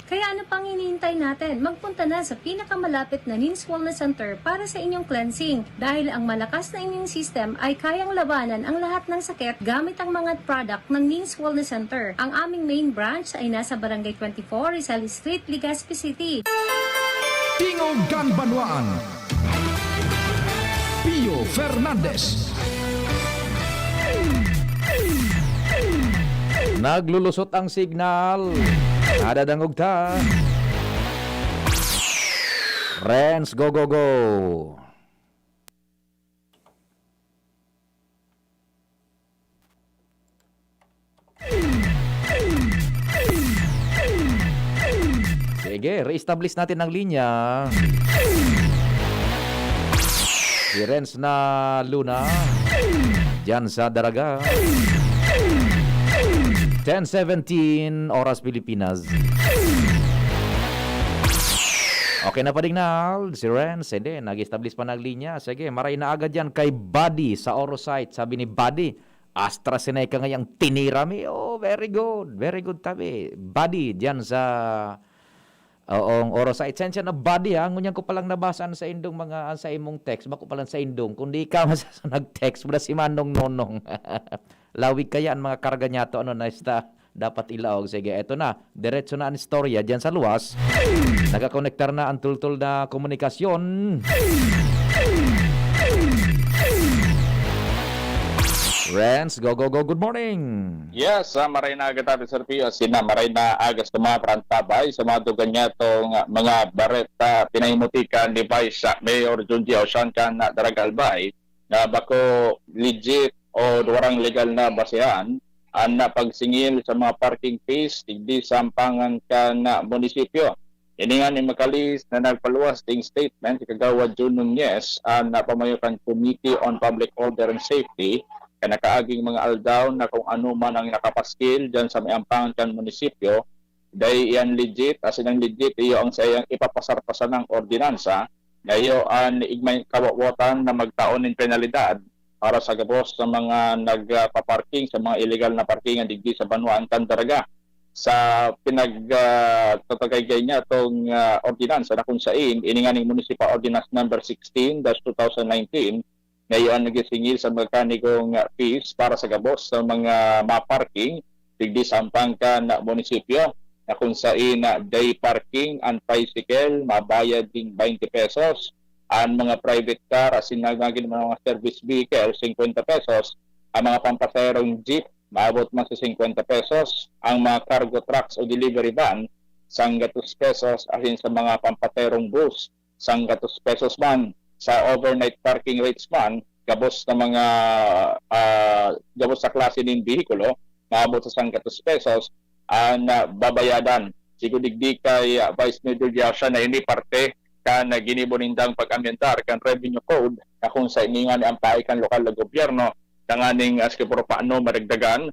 Kaya ano pang hinihintay natin? Magpunta na sa pinakamalapit na NINS Wellness Center para sa inyong cleansing. Dahil ang malakas na immune system ay kayang labanan ang lahat ng sakit gamit ang mga product ng NINS Wellness Center. Ang aming main branch ay nasa Barangay 24, Rizal Street, Legazpi City. Tingog Ganbanwaan, Pio Fernandez. Naglulusot ang signal. Nadadangog ta. Renz, go, go, go. Sige, re-establish natin ang linya. Si Renz na Luna. Diyan sa Daraga. 10:17 oras Pilipinas. Okay na pa din na si Renz. Hindi, nag-establish pa ng linya. Sige, maray na agad yan kay Buddy sa Orosite. Sabi ni Buddy, AstraZeneca ngayang tinira mi. Oh, very good. Very good tabi. Buddy, dyan sa Orosite. Sensya na Buddy ha. Ngunyan ko palang nabasan sa indong mga sa imong text. Bako palang sa indong. Kung di ka nag-text mo na si Manong Nonong. Lawig kaya ang mga karga niya to, ano na dapat ilaog. Sige, eto na. Diretso na ang istorya dyan sa luwas. Nagakonektar na ang tultul na komunikasyon. Renz, go, go, go. Good morning. Yes, maray na agad tayo, Sir Pio. Maray na agas sa mga prantabay, sa mga dugan niya itong mga baret pinahimutikan ni Vice Mayor Junji Oshan kan na Daragalbay na bako legit o warang legal na basehan ang napagsingil sa mga parking fees hindi sampangan ka na munisipyo. Ini nga ni Makalis na nagpaluwas ting statement si Kagawad Jun Nunez ang napamayokan Committee on Public Order and Safety kaya nakaaging mga aldaw na kung ano man ang nakapaskil dyan sa may ampangan kan munisipyo dahil yan legit, as in ang legit iyo ang sayang ipapasarpasan ng ordinansa na iyo ang igmay kawawotan na magtaon ng penalidad para sa gabos sa mga nagpa-parking sa mga illegal na parkingan digdi sa Banwaan Daraga. Sa pinagtatagay niya itong ordinansa na kung saan ininganing Municipal Ordinance number 16-2019 ngayon nagisingil sa mekanikong fees para sa gabos sa mga ma-parking digdi sa ampangkan na munisipyo na kung saan day parking and bicycle mabayad ding 20 pesos. Ang mga private car, asin nagagin mga service vehicle, 50 pesos. Ang mga pampaserong jeep, maabot man sa 50 pesos. Ang mga cargo trucks o delivery van, 100 pesos. Asin sa mga pampaserong bus, 100 pesos man. Sa overnight parking rates man, gabos na mga gabos sa klase ng behikulo, maabot sa 100 pesos. Ang babayadan. Sigudigdi kay Vice Mayor Yasha na hindi parte na ginibonindang pag-amyendar kan revenue code na kung sa iningan ang paikan lokal na gobyerno nanganing askipuro paano maragdagan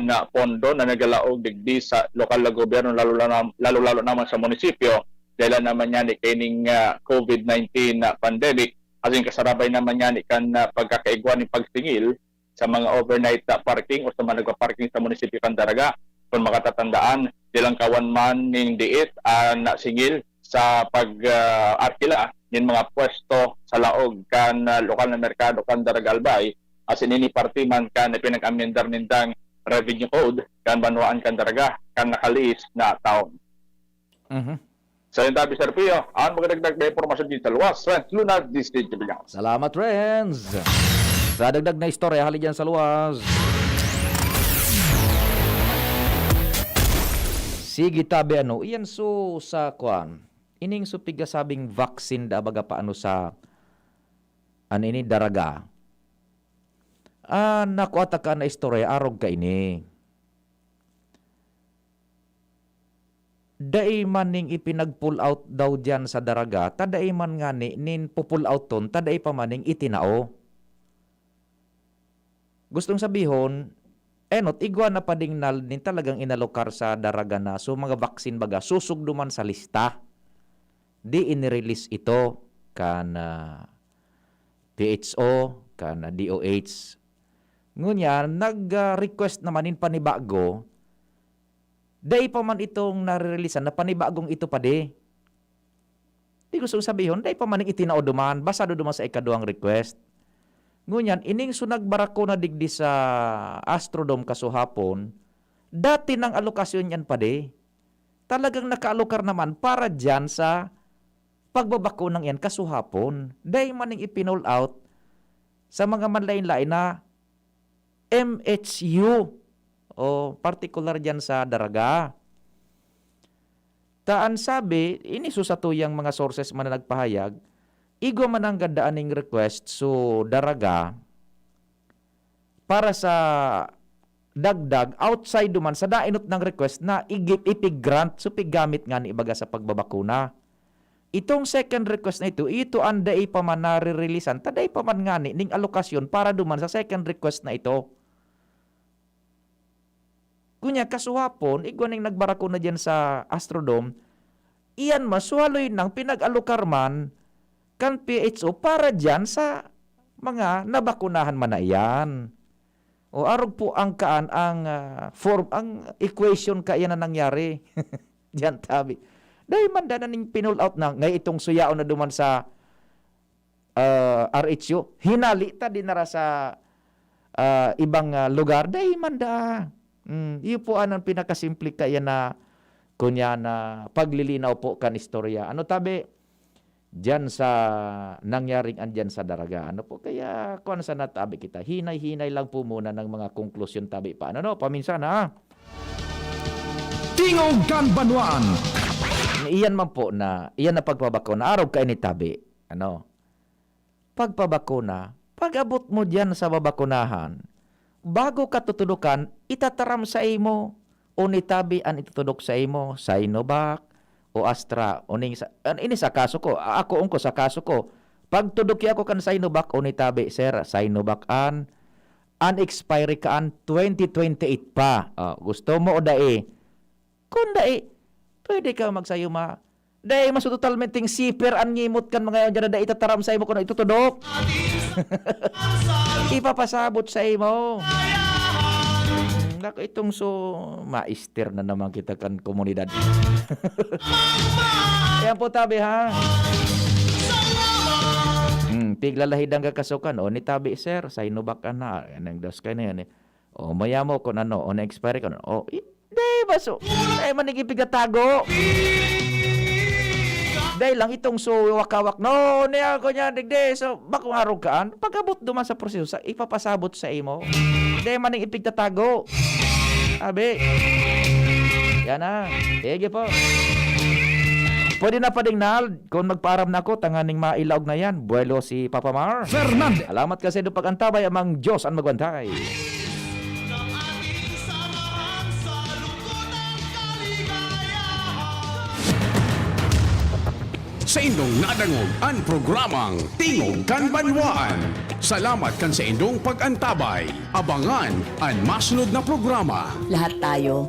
na pondo na nagalaog digdi sa lokal na gobyerno lalo naman sa munisipyo dahil naman yan ikining COVID-19 pandemic asing kasarabay naman yan ikan pagkakaigwan ng pagsingil sa mga overnight parking o sa mga nagpa-parking sa munisipyo kan Daraga kung makatatandaan dilang kawan man ning diit na singil sa pag-arkila ng mga pwesto sa laog kan lokal na merkado kan Daragalbay as ini party man kan pinag-amendar nindang revenue code kan Banwaan kan Daraga kan nakalis na taon. Sa yung tabi Sir Pio, ang magdagdag na impormasyon din sa luwas. Renz Luna, District Bilang. Salamat Renz. Sa dagdag na istorya hali dyan sa luwas. Sige tabi ano, iyan so sa kwan. Ining supiga sabing vaccine da baga paano sa ini Daraga. Nakuata ka na istorya arog ka ini. Dai maning ipinag-pull out daw diyan sa Daraga, taday man nga nin pull out ton, taday pa maning itinao. Gustong sabihon, enot igwa na pa ding nin talagang inalokar sa Daraga na so mga vaccine baga susugduman sa lista. Di inirelease ito kan PHO, kan DOH. Ngunya, nag-request naman in panibago Day pa man itong narirelisan na panibagong ito pa de. Di gusto sabihin, day pa man itinauduman, basado duman sa ikaduhang request. Ngunyan, ining sunag barako na digdi sa Astrodome kasuhapon, dati ng alokasyon yan pa de. Talagang nakaalokar naman para dyan sa pagbabako ng yan kasuhapon. Day maning ipinol out sa mga manlain-lain na MHU o particular dyan sa Daraga. Taan sabi, ini susatuyang mga sources man na nagpahayag, igwa man ang gandaaning request so Daraga para sa dagdag outside duman sa dainot ng request na ipig-grant so piggamit nga ni ibaga sa pagbabakuna. Itong second request na ito ang day pa man nare-releasean, taday pa man nga ni ning alokasyon para duman sa second request na ito. Kunya kasuhapon, igwa ning nagbarako na dyan sa Astrodome, iyan masuhaloy ng pinag-alokar man kan PHO para dyan sa mga nabakunahan man na iyan. O arog po ang kaan ang form, ang equation kaya na nangyari. Diyan tabi. Dahil man na ning pinull out na, ngay itong suyaon na duman sa RHU, hinali ta din nara sa ibang lugar. Dahil man da. Iyo po ang pinakasimple kaya na kunya na paglilinaw po kan istorya. Ano tabi? Diyan sa nangyaring andyan sa Daraga. Ano po kaya kung sa natabi kita? Hinay-hinay lang po muna ng mga konklusyon tabi pa. Ano paminsan ha? Tingog kan Banwaan. Iyan man po na, iyan na pagpabakuna. Araw kayo ni tabi. Ano? Pagpabakuna, pag-abot mo diyan sa babakunahan, bago ka tutudukan, itataram sa imo o nitabi ang itutudok sa imo, Sinovac o Astra o ning ini sa kaso ko, ako ungko sa kaso ko. Pag tudok ako kan Sinovac o nitabi, sir, Sinovac an expiry ka an 2028 pa. Gusto mo o dae? Kung dae, pwede ka magsayuma. Dae mas totalmente siper an ngimot kan mga yan dae itataram sa imo kung itutudok. Ipapasabot sa imo. Nako itong so maister na naman kita kan komunidad. Yan po tabi ha. Piglalahidang kakasukan o ni tabi sir, Sinovac ka na. Anong dos ka na yan eh. O maya mo kung ano, o na-expire ka na. O di ba so, ay manigipigatago. Dahil lang itong so wakawak, no, niya ko niya, digde, so bakong harog kaan, pag-abot duman sa proseso, ipapasabot sa imo. Dahil maning ipigtatago. Abi. Yan na. Sige po. Pwede na pa ding nal, kung magparam na ako, tanganing mailaog na yan. Buwelo si Papa Mar. Fernandez. Salamat kasi doon pag-antabay, amang Diyos ang magwantay. Sa indong nadangog ang programang Tingog kan Banwaan. Salamat kan sa indong pag-antabay. Abangan ang masunod na programa. Lahat tayo